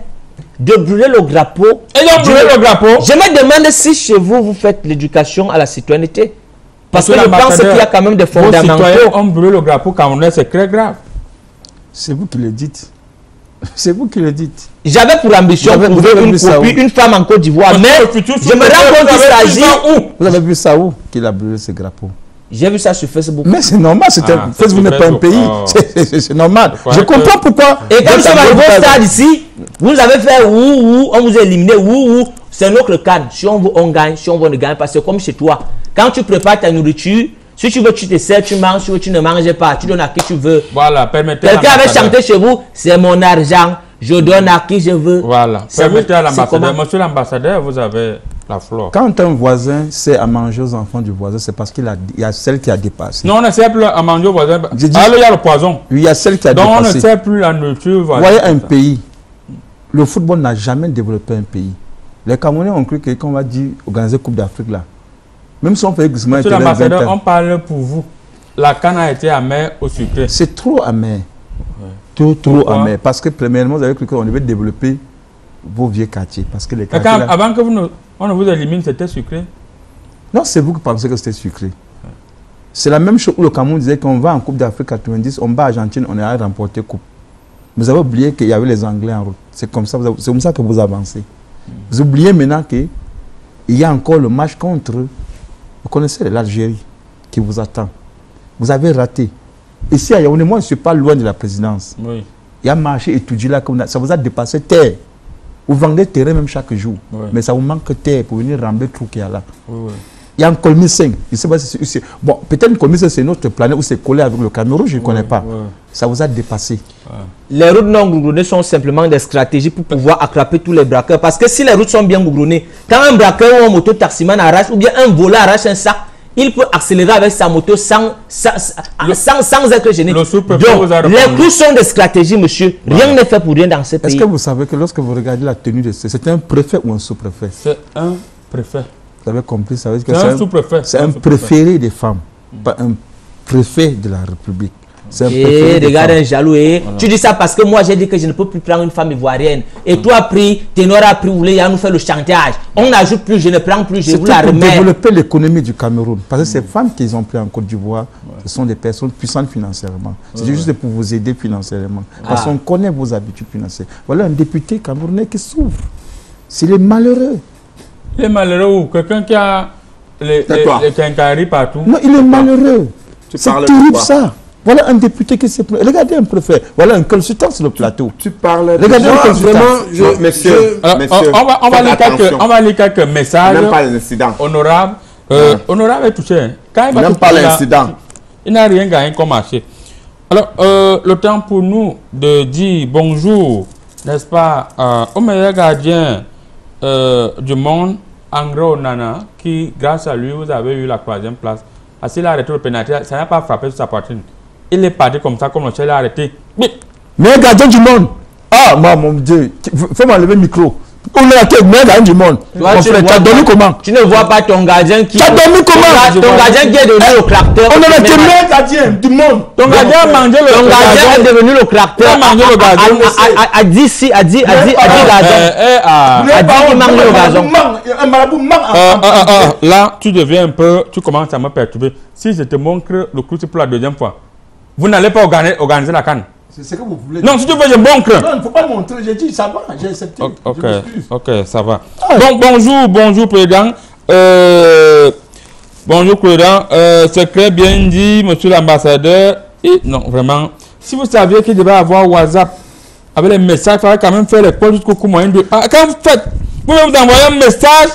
de brûler le drapeau, je me demande si chez vous, vous faites l'éducation à la citoyenneté. Parce que je pense qu'il y a quand même des fondamentaux. On brûle le drapeau quand on est, c'est très grave. C'est vous qui le dites. C'est vous qui le dites. J'avais pour ambition de trouver une femme en Côte d'Ivoire, mais je me rends compte qu'il s'agit... Vous avez vu ça où qu'il a brûlé ce drapeau? J'ai vu ça sur Facebook. Mais c'est normal, Facebook n'est pas un pays. C'est normal. Je comprends pourquoi. Et quand vous êtes arrivé au stade ici, vous avez fait on vous a éliminé, c'est notre cadre. Si on veut, on gagne. Si on veut, on gagne. Parce que comme chez toi, quand tu prépares ta nourriture, si tu veux, tu te sers, tu manges. Si tu veux, tu ne manges pas. Tu donnes à qui tu veux. Voilà, permettez. Quelqu'un avait chanté chez vous, c'est mon argent. Je donne à qui je veux. Voilà. Permettez à l'ambassadeur. Monsieur l'ambassadeur, vous avez la flore. Quand un voisin sait à manger aux enfants du voisin, c'est parce qu'il y a celle qui a dépassé. Non, on ne sait plus à manger aux voisins. Alors, il y a le poison. Oui, il y a celle qui a dépassé. Donc, on ne sait plus la nourriture. Vous voyez un pays. Le football n'a jamais développé un pays. Les Camerounais ont cru que quand on va dire organiser Coupe d'Afrique là, même si on fait glissement... Monsieur l'ambassadeur, on parle pour vous. La canne a été amère au sucre. C'est trop amer. Ouais. Trop amer. Parce que premièrement, vous avez cru qu'on devait développer vos vieux quartiers. Parce que les quartiers là... Avant que on ne vous élimine, c'était sucré? Non, c'est vous qui pensez que c'était sucré. Ouais. C'est la même chose où le Cameroun disait qu'on va en Coupe d'Afrique 90, on bat Argentine, on est à remporter Coupe. Vous avez oublié qu'il y avait les Anglais en route. C'est comme ça que vous avancez. Vous oubliez maintenant qu'il y a encore le match contre... Vous connaissez l'Algérie qui vous attend. Vous avez raté. Ici, à Yaoundé, moi, je ne suis pas loin de la présidence. Oui. Il y a un marché étudié là, ça vous a dépassé terre. Vous vendez terrain même chaque jour. Oui. Mais ça vous manque terre pour venir rembler tout qu'il y a là. Oui, oui. Il y a un Colmi 5. Je sais pas si bon, peut-être Colmi 5, c'est notre planète où c'est collé avec le Cameroun, je ne connais pas. Oui. Ça vous a dépassé. Oui. Les routes non goudronnées sont simplement des stratégies pour pouvoir attraper tous les braqueurs. Parce que si les routes sont bien goudronnées, quand un braqueur ou un moto-taximan arrache, ou bien un voleur arrache un sac, il peut accélérer avec sa moto sans être gêné. Donc, les coups sont des stratégies, monsieur. Voilà. Rien n'est fait pour rien dans ce pays. Est-ce que vous savez que lorsque vous regardez la tenue de c'est un préfet ou un sous-préfet? C'est un préfet. Vous avez compris, ça veut dire que c'est un sous-préfet. C'est un préféré des femmes, pas un préfet de la République. Regarde un jaloux. Voilà. Tu dis ça parce que moi j'ai dit que je ne peux plus prendre une femme ivoirienne. Et toi a pris, Ténor a pris, vous voulez nous faire le chantage. On n'ajoute plus, je ne prends plus, je vous la remets. C'est pour développer l'économie du Cameroun. Parce que ces femmes qu'ils ont pris en Côte d'Ivoire, ce sont des personnes puissantes financièrement. C'est juste pour vous aider financièrement. Parce qu'on connaît vos habitudes financières. Voilà un député camerounais qui souffre. C'est les malheureux. Les malheureux ou quelqu'un qui a les quincailleries partout? Non, il est malheureux. C'est terrible ça. Voilà un député qui s'est... Regardez un préfet. Voilà un consultant sur le plateau. Tu parles... Regardez un consultant. Monsieur, on va lire quelques messages. Même pas l'incident. Honorable. Honorable est touché. Même pas l'incident. Il n'a rien gagné comme marché. Alors, le temps pour nous de dire bonjour, n'est-ce pas, au meilleur gardien du monde, Angro Nana, qui, grâce à lui, vous avez eu la 3e place. Parce qu'il a arrêté le pénalty, ça n'a pas frappé sur sa poitrine. Il est parti comme ça, comme le ciel a arrêté. Meilleur gardien du monde. Ah, mon Dieu. Fais m'enlever le micro. On est la tête, meilleur gardien du monde. Tu as dormi comment? Tu ne vois pas ton gardien qui... Tu as dormi comment? Ton gardien qui est devenu le tracteur. On est le meilleur gardien du monde. Ton gardien a mangé le gardien. Ton gardien est devenu le tracteur. Il a mangé le gardien. A dit si, a dit gazon. A dit qu'il mange le gazon. Un marabout là, tu deviens un peu... Tu commences à me perturber. Si je te montre le crucifix pour la 2e fois, vous n'allez pas organiser la canne. C'est ce que vous voulez. Non, si tu veux, je montre. Non, il ne faut pas montrer. J'ai dit, ça va, j'ai accepté. Ok, ça va. Donc, bonjour, président. Bonjour, président. C'est très bien dit, monsieur l'ambassadeur. Non, vraiment. Si vous saviez qu'il devait avoir WhatsApp avec les messages, il fallait quand même faire les calls jusqu'au coup moyen de... quand vous faites, vous pouvez vous envoyer un message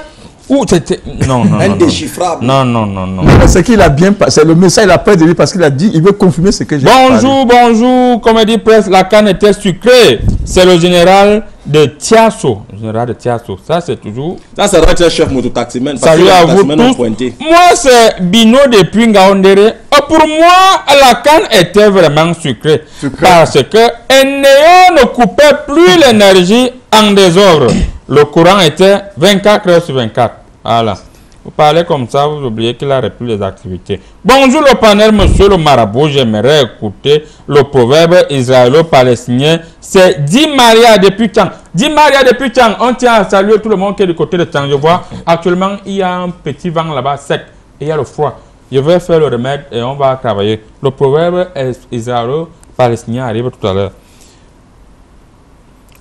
Ou c'était... Non, non, indéchiffrable. Non, non, non, non. C'est qu'il a bien passé. Le message, il a pris de lui parce qu'il a dit, il veut confirmer ce que j'ai dit. Bonjour, bonjour. Comme dit presse, la canne était sucrée. C'est le général de Thiasso. Général de Thiasso. Ça, c'est toujours... Ça, ça doit être un chef mototaximène. Salut à vous tous. Moi, c'est Bino depuis Ngaondere. Pour moi, la canne était vraiment sucrée. Parce que Eneo ne coupait plus l'énergie en désordre. Le courant était 24 heures sur 24. Voilà. Vous parlez comme ça, vous oubliez qu'il a repris les activités. Bonjour le panel, monsieur le marabout. J'aimerais écouter le proverbe israélo-palestinien. C'est 10 Maria depuis Tchang. 10 Maria depuis Tchang. On tient à saluer tout le monde qui est du côté de Tchang. Je vois actuellement, il y a un petit vent là-bas sec. Et il y a le froid. Je vais faire le remède et on va travailler. Le proverbe israélo-palestinien arrive tout à l'heure.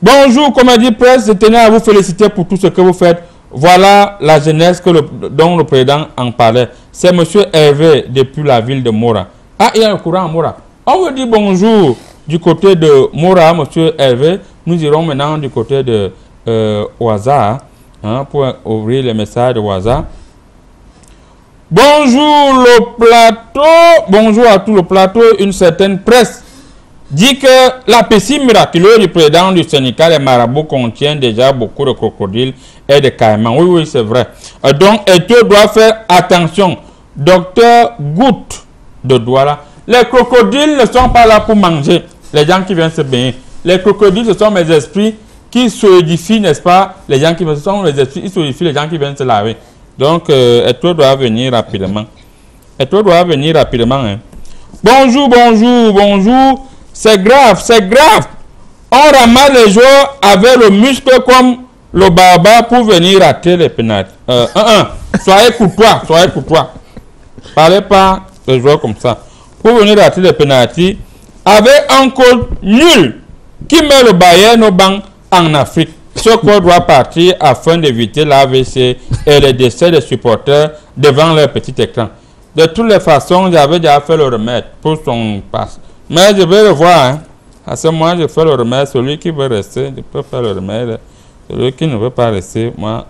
Bonjour, Comédie Presse, je tenais à vous féliciter pour tout ce que vous faites. Voilà la jeunesse dont le président en parlait. C'est M. Hervé depuis la ville de Mora. Ah, il y a le courant à Mora. On vous dit bonjour du côté de Mora, M. Hervé. Nous irons maintenant du côté de Ouaza pour ouvrir les messages de Ouaza. Bonjour le plateau. Bonjour à tout le plateau. Une certaine presse dit que la piscine miraculeuse du président du syndicat des marabouts contient déjà beaucoup de crocodiles et de caïmans. Oui, oui, c'est vrai. Donc, Eto doit faire attention. Docteur Goutte de Douala. Les crocodiles ne sont pas là pour manger les gens qui viennent se baigner. Les crocodiles, ce sont mes esprits qui solidifient, n'est-ce pas? Les gens qui sont les esprits qui solidifient les gens qui viennent se laver. Donc, Eto doit venir rapidement. Eto doit venir rapidement. Hein. Bonjour, bonjour, bonjour. C'est grave, c'est grave. On ramasse les joueurs avec le muscle comme le baba pour venir rater les pénalités. Soyez courtois, soyez courtois. Parlez pas de joueurs comme ça. Pour venir rater les pénalités avec un code nul qui met le Bayern au banc en Afrique. Ce code doit partir afin d'éviter l'AVC et les décès des supporters devant leur petit écran. De toutes les façons, j'avais déjà fait le remède pour son passe. Mais je vais le voir. Hein. À ce moment, je fais le remède. Celui qui veut rester, je peux faire le remède. Celui qui ne veut pas rester, moi.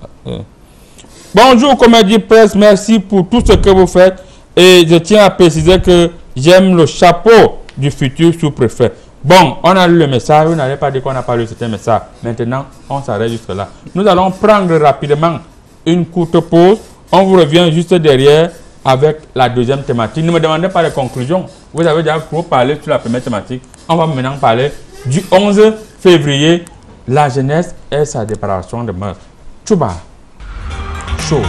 Bonjour, Comédie Presse. Merci pour tout ce que vous faites. Et je tiens à préciser que j'aime le chapeau du futur sous-préfet. Bon, on a lu le message. Vous n'avez pas dit qu'on n'a pas lu ce message. Maintenant, on s'arrête juste là. Nous allons prendre rapidement une courte pause. On vous revient juste derrière avec la deuxième thématique. Ne me demandez pas les conclusions. Vous avez déjà parlé sur la première thématique. On va maintenant parler du 11 février, la jeunesse et sa dépravation de mœurs. Tchouba, chaud.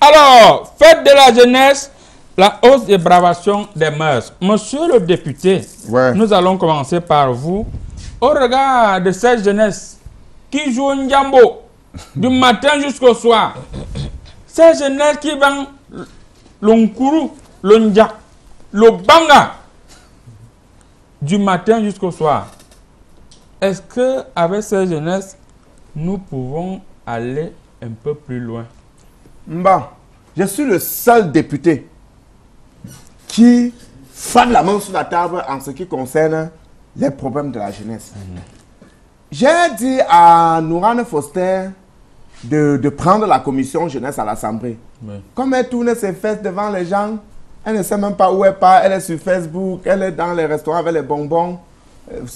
Alors, fête de la jeunesse, la hausse des dépravation des mœurs. Monsieur le député, nous allons commencer par vous. Au regard de cette jeunesse qui joue un jambo du matin jusqu'au soir, cette jeunesse qui vend l'onkuru, l'onjak, le banga du matin jusqu'au soir, est-ce que avec cette jeunesse, nous pouvons aller un peu plus loin? Bon, je suis le seul député qui frappe la main sur la table en ce qui concerne les problèmes de la jeunesse. J'ai dit à Nourane Foster de prendre la commission jeunesse à l'Assemblée. Comme elle tourne ses fesses devant les gens, elle ne sait même pas où elle part, elle est sur Facebook, elle est dans les restaurants avec les bonbons.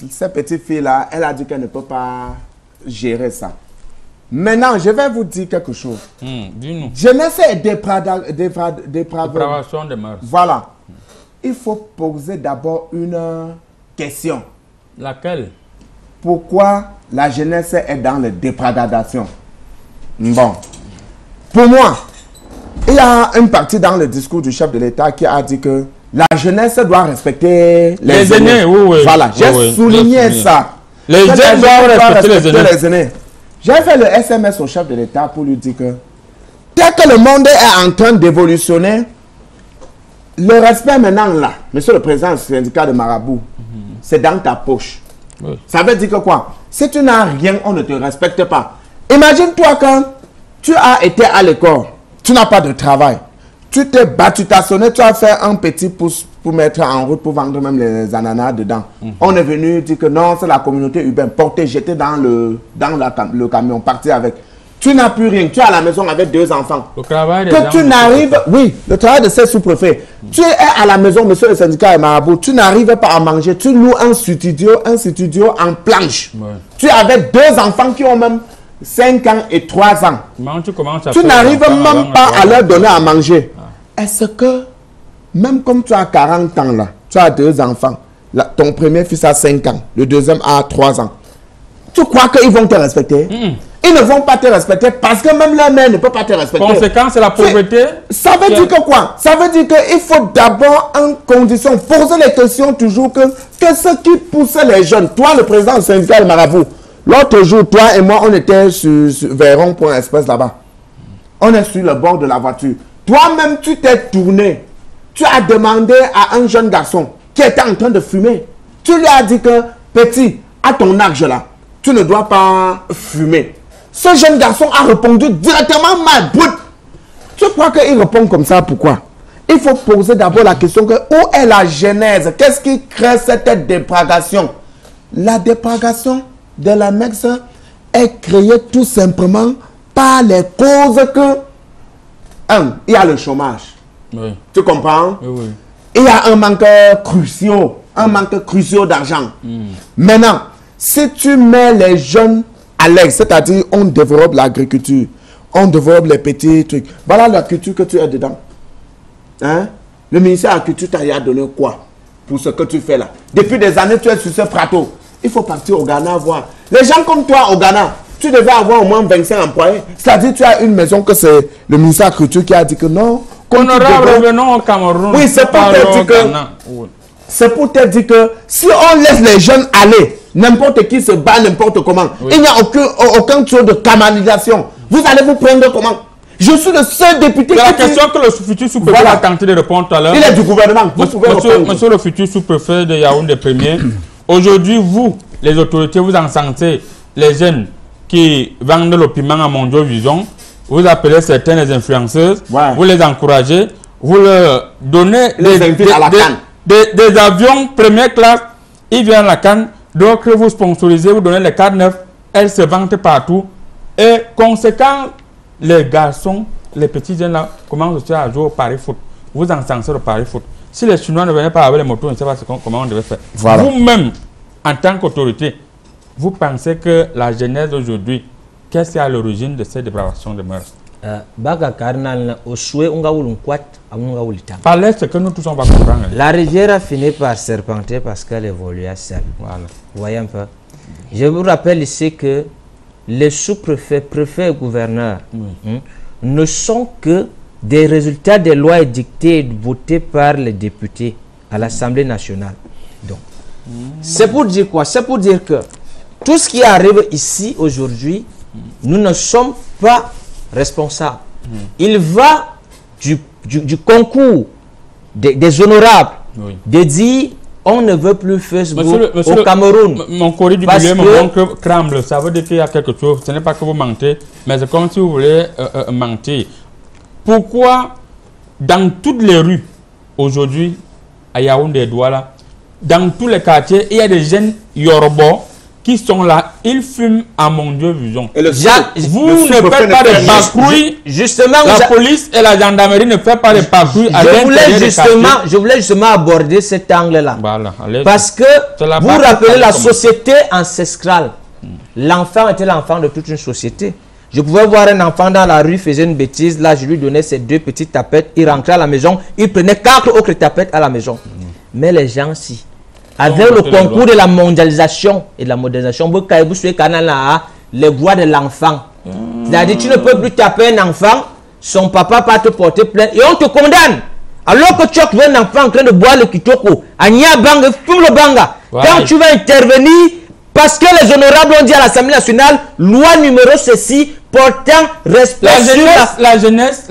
Cette petite fille-là, elle a dit qu'elle ne peut pas gérer ça. Maintenant, je vais vous dire quelque chose. Dis-nous. Jeunesse et dépravation de mœurs. Voilà. Il faut poser d'abord une question. Laquelle? Pourquoi la jeunesse est dans les dépradations? Bon. Pour moi, il y a une partie dans le discours du chef de l'État qui a dit que la jeunesse doit respecter les aînés. Oui. Voilà, j'ai souligné ça. Les jeunes doivent respecter les aînés. J'ai fait le SMS au chef de l'État pour lui dire que tel que le monde est en train d'évolutionner, le respect maintenant là, monsieur le président du syndicat de marabout, c'est dans ta poche. Oui. Ça veut dire que quoi? Si tu n'as rien, on ne te respecte pas. Imagine-toi quand tu as été à l'école, tu n'as pas de travail, tu t'es battu, tu as sonné, tu as fait un petit pouce pour mettre en route, pour vendre même les ananas dedans. On est venu dire que non, c'est la communauté urbaine. Porté, j'étais dans le camion, parti avec. Tu n'as plus rien. Tu es à la maison avec 2 enfants. Le travail que tu n'arrives... Oui, le travail de ces sous-préfets. Tu es à la maison, monsieur le syndicat et marabout. Tu n'arrives pas à manger. Tu loues un studio en planche. Ouais. Tu es avec 2 enfants qui ont même 5 ans et 3 ans. Tu n'arrives même pas à leur donner à manger. Est-ce que, même comme tu as 40 ans là, tu as 2 enfants, là, ton premier fils a 5 ans, le deuxième a 3 ans. Tu crois qu'ils vont te respecter? Ils ne vont pas te respecter parce que même leur mère ne peut pas te respecter. Conséquence, c'est la pauvreté. Ça veut dire que quoi? Ça veut dire qu'il faut d'abord en condition, poser les questions toujours que ce qui pousse les jeunes. Toi, le président du syndicat de Marabout, l'autre jour, toi et moi, on était vers Rond-Point Express là-bas. On est sur le bord de la voiture. Toi-même, tu t'es tourné. Tu as demandé à un jeune garçon qui était en train de fumer. Tu lui as dit que, petit, à ton âge là, tu ne dois pas fumer. Ce jeune garçon a répondu directement mal. Tu crois qu'il répond comme ça? Pourquoi? Il faut poser d'abord la question que où est la genèse? Qu'est-ce qui crée cette déprédation? La déprédation de la MEX est créée tout simplement par les causes que il y a le chômage. Oui. Tu comprends? Oui, oui. Il y a un manque crucial d'argent. Maintenant, si tu mets les jeunes à l'aise, c'est-à-dire on développe l'agriculture, on développe les petits trucs. Voilà la culture que tu as dedans. Hein? Le ministère de la Culture t'a donné quoi pour ce que tu fais là? Depuis des années, tu es sur ce plateau. Il faut partir au Ghana voir. Les gens comme toi au Ghana, tu devais avoir au moins 25 employés. C'est-à-dire que tu as une maison que c'est le ministère de la Culture qui a dit que non. Revenons au Cameroun. Oui, c'est pour te dire que... C'est pour te dire que si on laisse les jeunes aller, n'importe qui se bat n'importe comment. Oui. Il n'y a aucun chose de canalisation. Vous allez vous prendre comment? Je suis le seul député. C'est la question que le futur sous-préfet a tenté de répondre tout à l'heure. Il est du gouvernement. Monsieur le futur sous-préfet de Yaoundé premier, aujourd'hui, vous, les autorités, vous en sentez les jeunes qui vendent le piment à Mondio Vision, vous appelez certaines influenceuses, vous les encouragez, vous leur donnez des avions première classe, ils viennent à la Cannes, donc vous sponsorisez, vous donnez les cartes neufs, elles se vantent partout. Et conséquent, les garçons, les petits jeunes là, commencent aussi à jouer au pari foot. Vous en censez le pari foot. Si les Chinois ne venaient pas avec les motos, on ne sait pas comment on devait faire. Voilà. Vous-même, en tant qu'autorité, vous pensez que la jeunesse d'aujourd'hui, qu'est-ce qui est à l'origine de cette dépravation de mœurs? Parlez ce que nous tous on va comprendre. La rivière a fini par serpenter parce qu'elle évoluait seule. Voilà. Vous voyez un peu. Je vous rappelle ici que les sous-préfets, préfets et gouverneurs ne sont que des résultats des lois édictées et votées par les députés à l'Assemblée nationale. Donc, c'est pour dire quoi? C'est pour dire que tout ce qui arrive ici aujourd'hui, nous ne sommes pas responsables. Il va du concours des honorables de dire on ne veut plus Facebook au Cameroun. Mon courrier du milieu me montre que crame. Ça veut dire qu'il y a quelque chose. Ce n'est pas que vous mentez, mais c'est comme si vous voulez mentir. Pourquoi dans toutes les rues aujourd'hui à Yaoundé et Douala, dans tous les quartiers, il y a des jeunes Yoruba qui sont là, ils fument à Mondio Vision. Vous ne faites pas de patrouilles. Justement, la police et la gendarmerie ne font pas de patrouilles. Je voulais justement aborder cet angle-là. Voilà, parce que vous rappelez la société ancestrale. L'enfant était l'enfant de toute une société. Je pouvais voir un enfant dans la rue, faisait une bêtise. Là, je lui donnais ces 2 petites tapettes. Il rentrait à la maison. Il prenait 4 autres tapettes à la maison. Mais les gens, si. Avec le concours de la mondialisation et de la modernisation, les droits de l'enfant. C'est-à-dire, tu ne peux plus taper un enfant, son papa va te porter plainte et on te condamne. Alors que tu as un enfant en train de boire le kitoko, quand tu vas intervenir, parce que les honorables ont dit à l'Assemblée nationale, loi numéro ceci, portant respect la jeunesse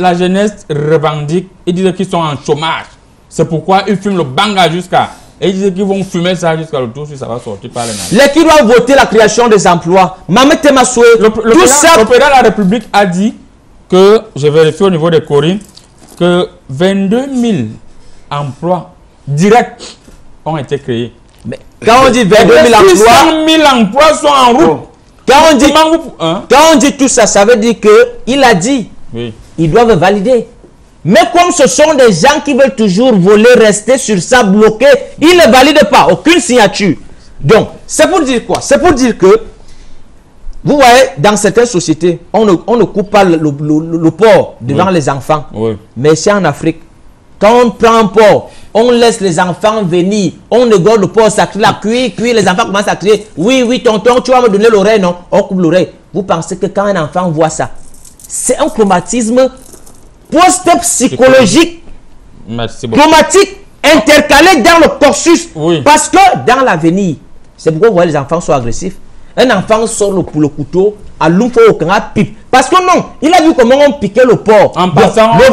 revendique, ils disent qu'ils sont en chômage. C'est pourquoi ils fument le banga jusqu'à... Et ils disent qu'ils vont fumer ça jusqu'à le tour si ça va sortir par les nains. Les qui doivent voter la création des emplois. Le président de la République a dit que, je vérifie au niveau des Corines, que 22 000 emplois directs ont été créés. Mais quand on dit 22 000 emplois, 600 000 emplois sont en route. Quand on dit tout ça, ça veut dire qu'il a dit, ils doivent valider. Mais comme ce sont des gens qui veulent toujours voler, rester sur ça, bloqué, ils ne valident pas, aucune signature. Donc, c'est pour dire quoi? C'est pour dire que, vous voyez, dans certaines sociétés, on ne coupe pas le porc devant les enfants. Mais ici en Afrique, quand on prend un porc, on laisse les enfants venir, on égorge le porc sacré, la cuire, les enfants commencent à crier, oui, tonton, tu vas me donner l'oreille, non? On coupe l'oreille. Vous pensez que quand un enfant voit ça, c'est un traumatisme post-psychologique, traumatique, intercalé dans le cursus. Parce que dans l'avenir, c'est pourquoi vous voyez les enfants sont agressifs. Un enfant sort le couteau, à l'oufo au pipe. Parce que non, il a vu comment on piquait le porc. En passant, on peut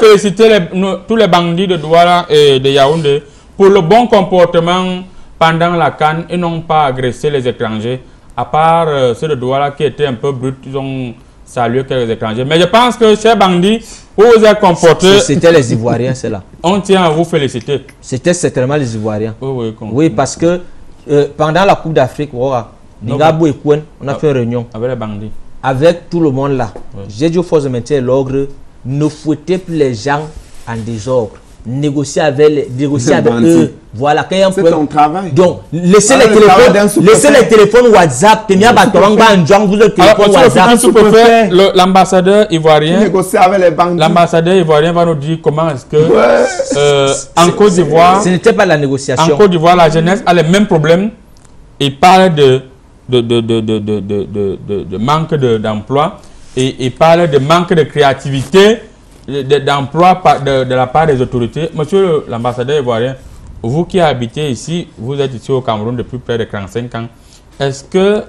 féliciter tous les bandits de Douala et de Yaoundé pour le bon comportement pendant la CAN et n'ont pas agressé les étrangers. À part ceux de Douala qui étaient un peu bruts, ils ont salué quelques étrangers. Mais je pense que ces bandits, vous vous êtes comportés. C'était les Ivoiriens, c'est là. On tient à vous féliciter. C'était certainement les Ivoiriens. Oui, parce que pendant la Coupe d'Afrique, on a fait une réunion avec les bandits. Avec tout le monde là. J'ai dit aux forces de maintien et l'ordre, ne fouettez plus les gens en désordre. Négocier avec eux. Voilà, c'est ton travail. Donc, laissez les téléphones WhatsApp. L'ambassadeur ivoirien va nous dire comment est-ce que en Côte d'Ivoire, ce n'était pas la négociation. En Côte d'Ivoire, la jeunesse a les mêmes problèmes. Il parle de manque d'emploi et il parle de manque de créativité d'emploi de la part des autorités. Monsieur l'ambassadeur ivoirien, vous qui habitez ici, vous êtes ici au Cameroun depuis près de 45 ans, est-ce que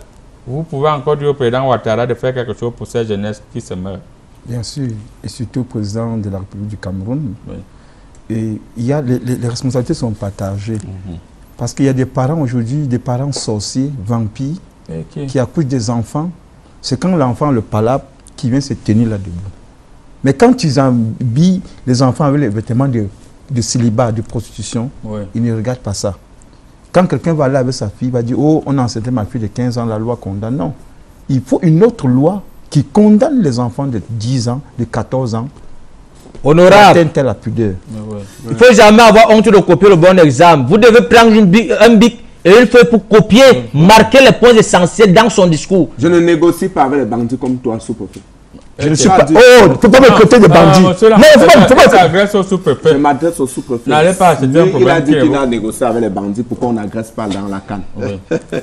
vous pouvez encore dire au président Ouattara de faire quelque chose pour cette jeunesse qui se meurt? Bien sûr, et surtout au président de la République du Cameroun. Et il y a les responsabilités sont partagées. Parce qu'il y a des parents aujourd'hui, des parents sorciers, vampires, qui accouchent des enfants. C'est quand l'enfant le palabre qui vient se tenir là debout. Mais quand ils habillent les enfants avec les vêtements de célibat, de prostitution, ils ne regardent pas ça. Quand quelqu'un va aller avec sa fille, il va dire « Oh, on a enceinté ma fille de 15 ans, la loi condamne. » Non. Il faut une autre loi qui condamne les enfants de 10 ans, de 14 ans. Honorable. La pudeur. Il ne faut jamais avoir honte de copier le bon examen. Vous devez prendre un bic et une feuille pour copier, marquer les points essentiels dans son discours. Je ne négocie pas avec les bandits comme toi, sous-préfet. Je ne suis pas. Oh, il ne faut pas me traiter de bandits. Non, il ne faut pas agresser au sous-préfet. Je m'adresse au sous-préfet. N'allez pas, c'est un problème. Il a dit qu'il a négocié avec les bandits. Pourquoi on n'agresse pas dans la CAN?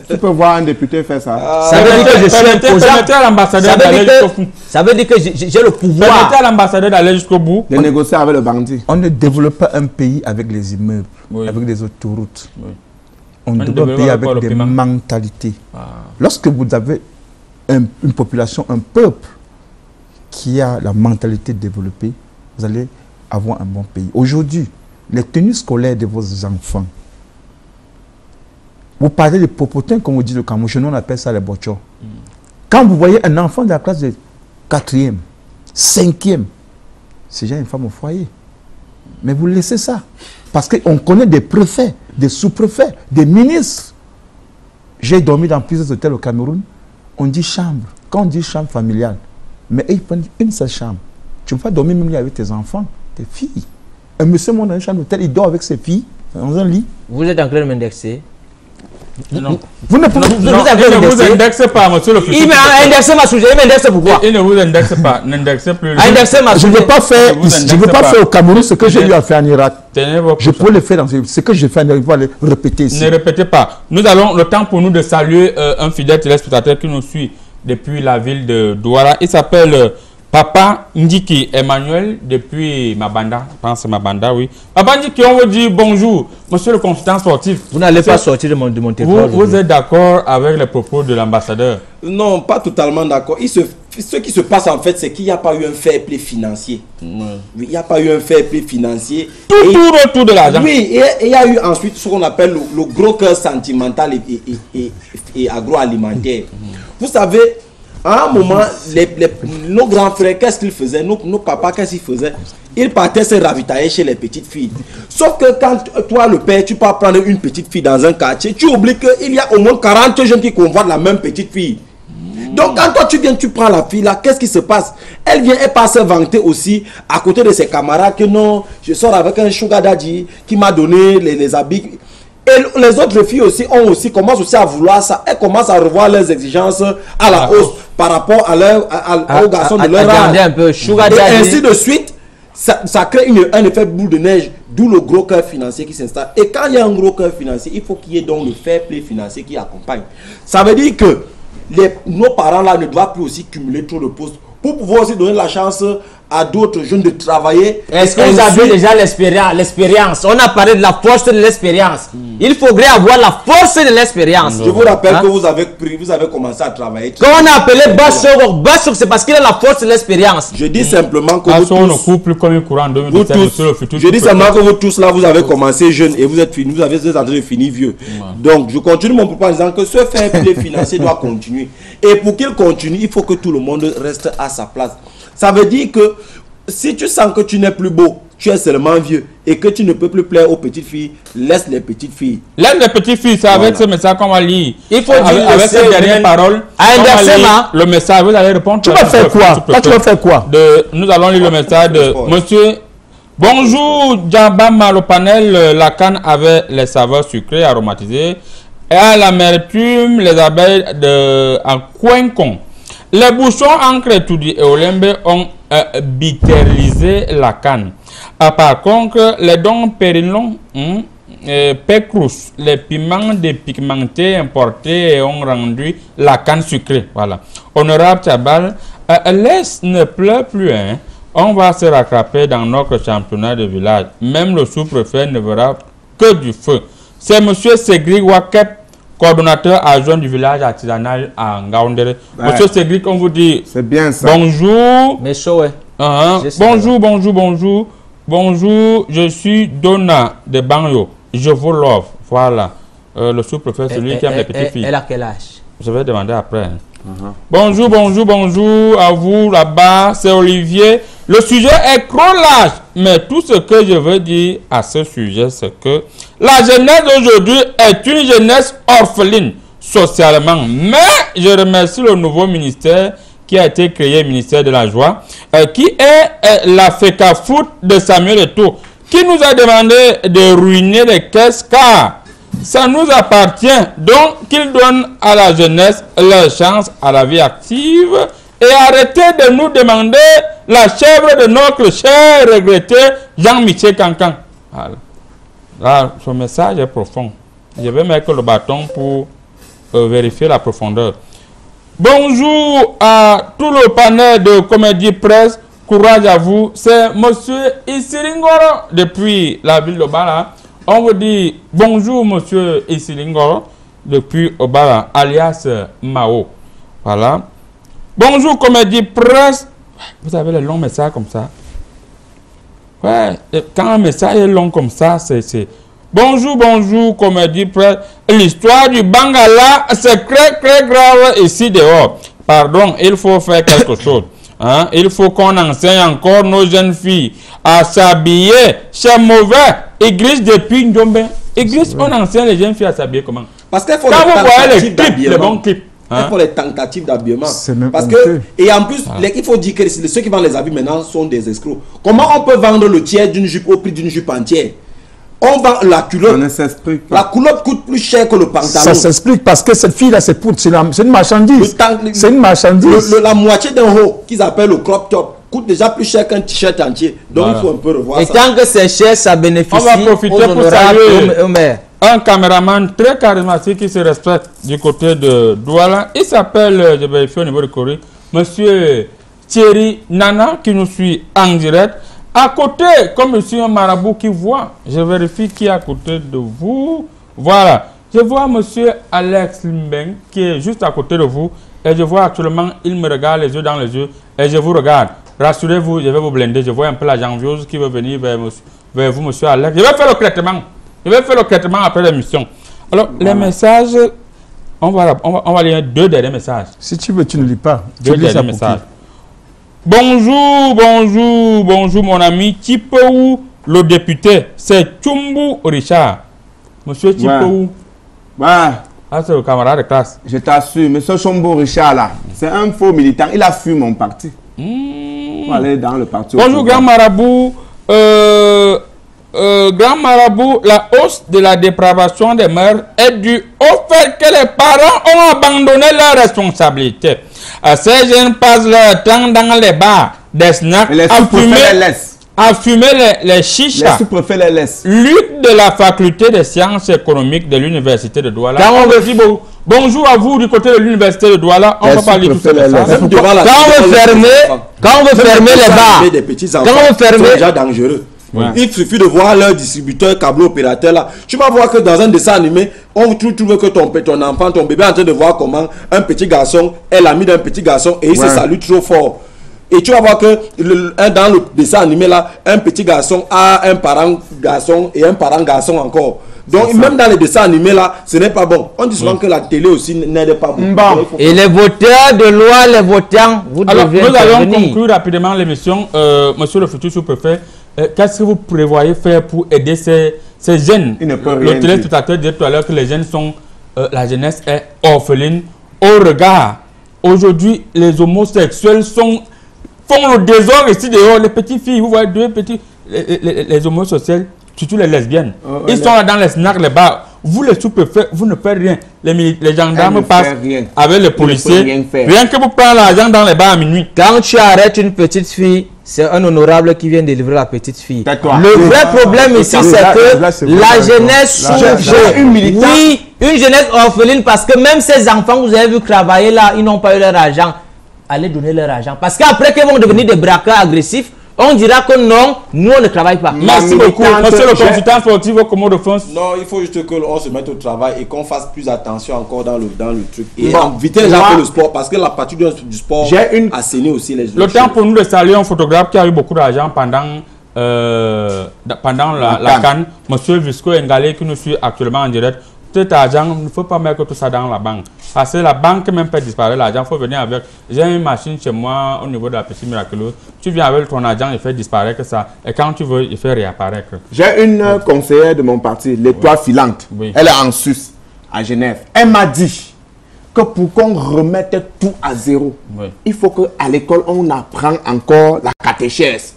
Tu peux voir un député faire ça. Ça veut dire que je suis imposant. Ça veut dire que j'ai le pouvoir. Permettez à l'ambassadeur d'aller jusqu'au bout. De négocier avec le bandit. On ne développe pas un pays avec les immeubles, avec des autoroutes. On développe un pays avec des mentalités. Lorsque vous avez une population, un peuple, qui a la mentalité développée, vous allez avoir un bon pays. Aujourd'hui, les tenues scolaires de vos enfants, vous parlez de popotins, comme on dit le Cameroun, chez nous on appelle ça les bochos. Quand vous voyez un enfant de la classe de 4e, 5e, c'est déjà une femme au foyer. Mais vous laissez ça. Parce qu'on connaît des préfets, des sous-préfets, des ministres. J'ai dormi dans plusieurs hôtels au Cameroun, on dit chambre. Quand on dit chambre familiale, mais ils prennent une seule chambre. Tu ne peux pas dormir même avec tes enfants, tes filles. Un monsieur monte dans une chambre d'hôtel, il dort avec ses filles dans un lit. Vous êtes en train de m'indexer? Non. Vous ne pouvez vous indexez pas, monsieur le président. Il m'a indexé ma sujet, il m'indexe pourquoi? Il ne vous indexe pas, n'indexez plus. Indexer ma sujet. Je ne veux pas faire au Cameroun ce que j'ai eu à faire en Irak. Je peux le faire dans ce que j'ai fait en Irak, je vais le répéter ici. Ne répétez pas. Nous avons le temps pour nous de saluer un fidèle téléspectateur qui nous suit depuis la ville de Douala. Il s'appelle Papa Ndiki Emmanuel depuis Mabanda. Je pense que c'est Mabanda, oui. Papa Ndiki, on vous dit bonjour, monsieur le consultant sportif. Vous n'allez pas sortir de mon territoire. Vous êtes d'accord avec les propos de l'ambassadeur? Non, pas totalement d'accord. Ce qui se passe en fait, c'est qu'il n'y a pas eu un fair play financier. Oui, il n'y a pas eu un fair play financier. Tout autour de l'argent. Oui, et il y a eu ensuite ce qu'on appelle le gros cœur sentimental et agroalimentaire. Vous savez, À un moment, nos grands frères, qu'est-ce qu'ils faisaient? Nos papas, qu'est-ce qu'ils faisaient? Ils partaient se ravitailler chez les petites filles. Sauf que quand toi, le père, tu pars prendre une petite fille dans un quartier, tu oublies qu'il y a au moins 40 jeunes qui convoitent la même petite fille. Donc quand toi tu viens, tu prends la fille là, qu'est-ce qui se passe? Elle vient, elle passe se vanter aussi à côté de ses camarades que non, je sors avec un sugar daddy qui m'a donné les habits. Et les autres filles aussi commencent aussi à vouloir ça. Elles commencent à revoir leurs exigences à la hausse par rapport aux garçons de leur âge. Et ainsi de suite, ça crée un effet boule de neige, d'où le gros cœur financier qui s'installe. Et quand il y a un gros cœur financier, il faut qu'il y ait donc le fair play financier qui accompagne. Ça veut dire que nos parents là ne doivent plus aussi cumuler trop de postes pour pouvoir aussi donner la chance à d'autres jeunes de travailler. Est-ce que vous avez déjà l'expérience? On a parlé de la force de l'expérience. Il faudrait avoir la force de l'expérience. Je vous rappelle que vous avez commencé à travailler. Quand on a appelé Bassok, c'est parce qu'il a la force de l'expérience. Je dis simplement que vous tous là, vous avez commencé jeune et vous êtes en train de finir vieux. Donc je continue mon propos en disant que ce fair play financier doit continuer. Et pour qu'il continue, il faut que tout le monde reste à sa place. Ça veut dire que si tu sens que tu n'es plus beau, tu es seulement vieux et que tu ne peux plus plaire aux petites filles, laisse les petites filles. Laisse les petites filles, c'est avec ce message qu'on va lire. Il faut dire avec cette dernière parole, le message, vous allez répondre. Tu vas faire quoi? Tu vas faire quoi? Nous allons lire le message de monsieur. Bonjour, Djabama, le panel, la canne avait les saveurs sucrées aromatisées et à l'amertume, les abeilles en coin-con. Les bouchons encre et Olembe ont bitéralisé la canne. Par contre, les dons périlons, pécrous, les piments dépigmentés importés ont rendu la canne sucrée. Voilà. Honorable Tchabal, l'Est ne pleut plus. Hein. On va se rattraper dans notre championnat de village. Même le sous-préfet ne verra que du feu. C'est M. Segri Wakep, coordonnateur adjoint du village artisanal à Ngaoundéré. Ouais. Monsieur Cédric, on vous dit c'est bien ça. Bonjour. Mais chaud, ouais. Bonjour, je suis Donna de Banyo. Je vous l'offre. Voilà. Le sous-préfet, celui qui aime les petites filles. Elle a quel âge? Je vais demander après. Bonjour à vous là-bas, c'est Olivier. Le sujet est trop large, mais tout ce que je veux dire à ce sujet, c'est que la jeunesse d'aujourd'hui est une jeunesse orpheline socialement. Mais je remercie le nouveau ministère qui a été créé, ministère de la Joie, qui est la FECAFOOT de Samuel Eto'o, qui nous a demandé de ruiner les caisses car ça nous appartient. Donc, qu'il donne à la jeunesse leur chance à la vie active et arrêtez de nous demander la chèvre de notre cher regretté Jean-Michel Cancan. Voilà. Là, ce message est profond. Je vais mettre le bâton pour vérifier la profondeur. Bonjour à tout le panel de Comédie Presse. Courage à vous. C'est monsieur Issilingoro depuis la ville de Bala. On vous dit bonjour monsieur Issilingoro depuis Obara, alias Mao. Voilà. Bonjour Comédie Presse. Vous avez les longs messages comme ça. Ouais, quand un message est long comme ça, c'est... Bonjour Comédie Presse. L'histoire du Bangala, c'est très grave ici dehors. Pardon, il faut faire quelque chose. Hein? Il faut qu'on enseigne encore nos jeunes filles à s'habiller. C'est mauvais. Église depuis Ndombe. Église, on enseigne les jeunes filles à s'habiller comment? Parce qu'il faut les bons clips. Il faut les tentatives d'habillement. Parce que, et en plus, il faut dire que ceux qui vendent les habits maintenant sont des escrocs. Comment on peut vendre le tiers d'une jupe au prix d'une jupe entière? On vend la culotte. La culotte coûte plus cher que le pantalon. Ça s'explique parce que cette fille-là, c'est une marchandise. C'est une marchandise. La moitié d'un haut, qu'ils appellent le crop top, coûte déjà plus cher qu'un t-shirt entier. Donc il faut un peu revoir ça. Et tant que c'est cher, ça bénéficie. On va profiter pour saluer un caméraman très charismatique qui se respecte du côté de Douala. Il s'appelle, je vais vérifier au niveau de Corée, monsieur Thierry Nana qui nous suit en direct. À côté, comme monsieur un marabout qui voit, je vérifie qui est à côté de vous. Voilà. Je vois monsieur Alex Limbeng qui est juste à côté de vous. Et je vois actuellement, il me regarde les yeux dans les yeux. Et je vous regarde. Rassurez-vous, je vais vous blender. Je vois un peu la janviose qui veut venir vers vous, monsieur Alex. Je vais faire le traitement. Je vais faire le traitement après l'émission. Alors, les messages On va lire 2 derniers messages. Si tu veux, tu ne lis pas. 2 derniers messages. Bonjour, mon ami Tipou, le député. C'est Tchumbu Richard. Monsieur Tipou. Ah, c'est le camarade de classe. Je t'assure, monsieur Tchumbu Richard, là, c'est un faux militant. Il a fui mon parti. On va aller dans le parti. Bonjour, grand marabout. Grand marabout, la hausse de la dépravation des mœurs est due au fait que les parents ont abandonné leurs responsabilités. Ces jeunes passent leur temps dans les bars, des snacks, à fumer les chichas. Les sous-préfets les laissent. Luc de la faculté des sciences économiques de l'université de Douala. Quand on veut dire bonjour à vous du côté de l'université de Douala, on va parler tout ça. Quand on veut fermer les bars, des petits enfants, quand on veut fermer, c'est déjà dangereux. Ouais. Il suffit de voir leur distributeur câble opérateur là. Tu vas voir que dans un dessin animé, on trouve que ton enfant, ton bébé est en train de voir comment un petit garçon est l'ami d'un petit garçon et il se salue trop fort. Et tu vas voir que dans le dessin animé là, un petit garçon a un parent garçon et un parent garçon encore. Donc même dans les dessins animés là, ce n'est pas bon. On dit souvent que la télé aussi n'aide pas bon. Et les voteurs de loi, les votants, vous devez nous allons conclure rapidement l'émission. Monsieur le futur sous-préfet, qu'est-ce que vous prévoyez faire pour aider ces jeunes? Le téléspectateur disait tout à l'heure que les jeunes sont, la jeunesse est orpheline. Au regard, aujourd'hui, les homosexuels font le désordre ici dehors. Les petites filles, vous voyez 2 petits, les homosexuels, surtout les lesbiennes. Ils sont là dans les snacks, les bars. Vous, les sous-préfets, vous ne faites rien. Les gendarmes passent avec les policiers. Rien que vous prenez l'argent dans les bars à minuit. Quand tu arrêtes une petite fille, c'est un honorable qui vient délivrer la petite fille. Le vrai problème ici, c'est que la jeunesse souffre. Oui, une jeunesse orpheline, parce que même ces enfants que vous avez vu travailler là, ils n'ont pas eu leur argent. Allez donner leur argent. Parce qu'après qu'ils vont devenir des braqueurs agressifs, on dira que non, nous on ne travaille pas. Merci beaucoup. Monsieur le consultant sportif au Comores de France. Non, il faut juste qu'on se mette au travail et qu'on fasse plus attention encore dans le truc. Et éviter les gens le sport, parce que la partie du sport assainit aussi les Le temps pour nous de saluer un photographe qui a eu beaucoup d'argent pendant la CAN, monsieur Visco Ngalé, qui nous suit actuellement en direct. Cet argent, il ne faut pas mettre tout ça dans la banque. Parce que la banque même fait disparaître l'argent. Il faut venir avec. J'ai une machine chez moi au niveau de la petite miraculeuse. Tu viens avec ton argent, il fait disparaître ça. Et quand tu veux, il fait réapparaître. J'ai une conseillère de mon parti, l'Étoile filante. Elle est en Suisse, à Genève. Elle m'a dit que pour qu'on remette tout à zéro, il faut qu'à l'école, on apprend encore la catéchèse.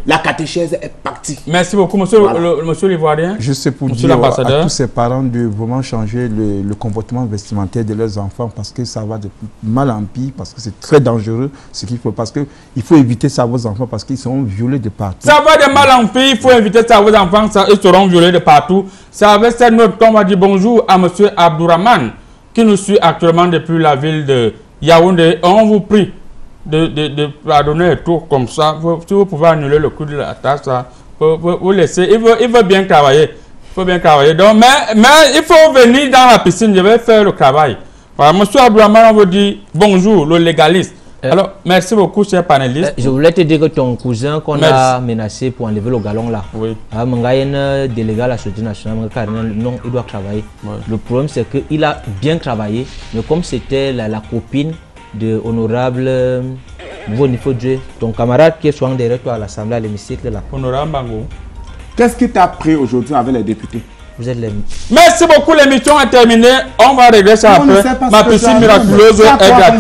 La catéchèse est partie. Merci beaucoup, monsieur, monsieur l'Ivoirien. Je sais pour dire à tous ces parents de vraiment changer le comportement vestimentaire de leurs enfants, parce que ça va de mal en pire, parce que c'est très dangereux ce qu'il faut, parce qu'il faut éviter ça à vos enfants, parce qu'ils seront violés de partout. Ça va de mal en pire, il faut éviter ça à vos enfants, ils seront violés de partout. C'est avec cette note qu'on va dire bonjour à monsieur Abdourahmane, qui nous suit actuellement depuis la ville de Yaoundé. On vous prie de pardonner un tour comme ça. Si vous pouvez annuler le coût de la taxe, vous laissez. Il veut bien travailler. Il faut bien travailler. Donc, mais il faut venir dans la piscine. Je vais faire le travail. Voilà, monsieur Abdourahmane, on vous dit bonjour, le légaliste. Alors, merci beaucoup, cher panéliste. Je voulais te dire que ton cousin qu'on a menacé pour enlever le galon là, un délégué à la Société nationale, non, il doit travailler. Le problème, c'est qu'il a bien travaillé, mais comme c'était la copine de honorable Bonifo Dieu, ton camarade qui est souvent derrière toi à l'Assemblée, à l'hémicycle là. Honorable Bango. Qu'est-ce qui t'a pris aujourd'hui avec les députés? Vous êtes les... Merci beaucoup, l'émission est terminée. On va régler ça après. Ma piscine miraculeuse est gratuite.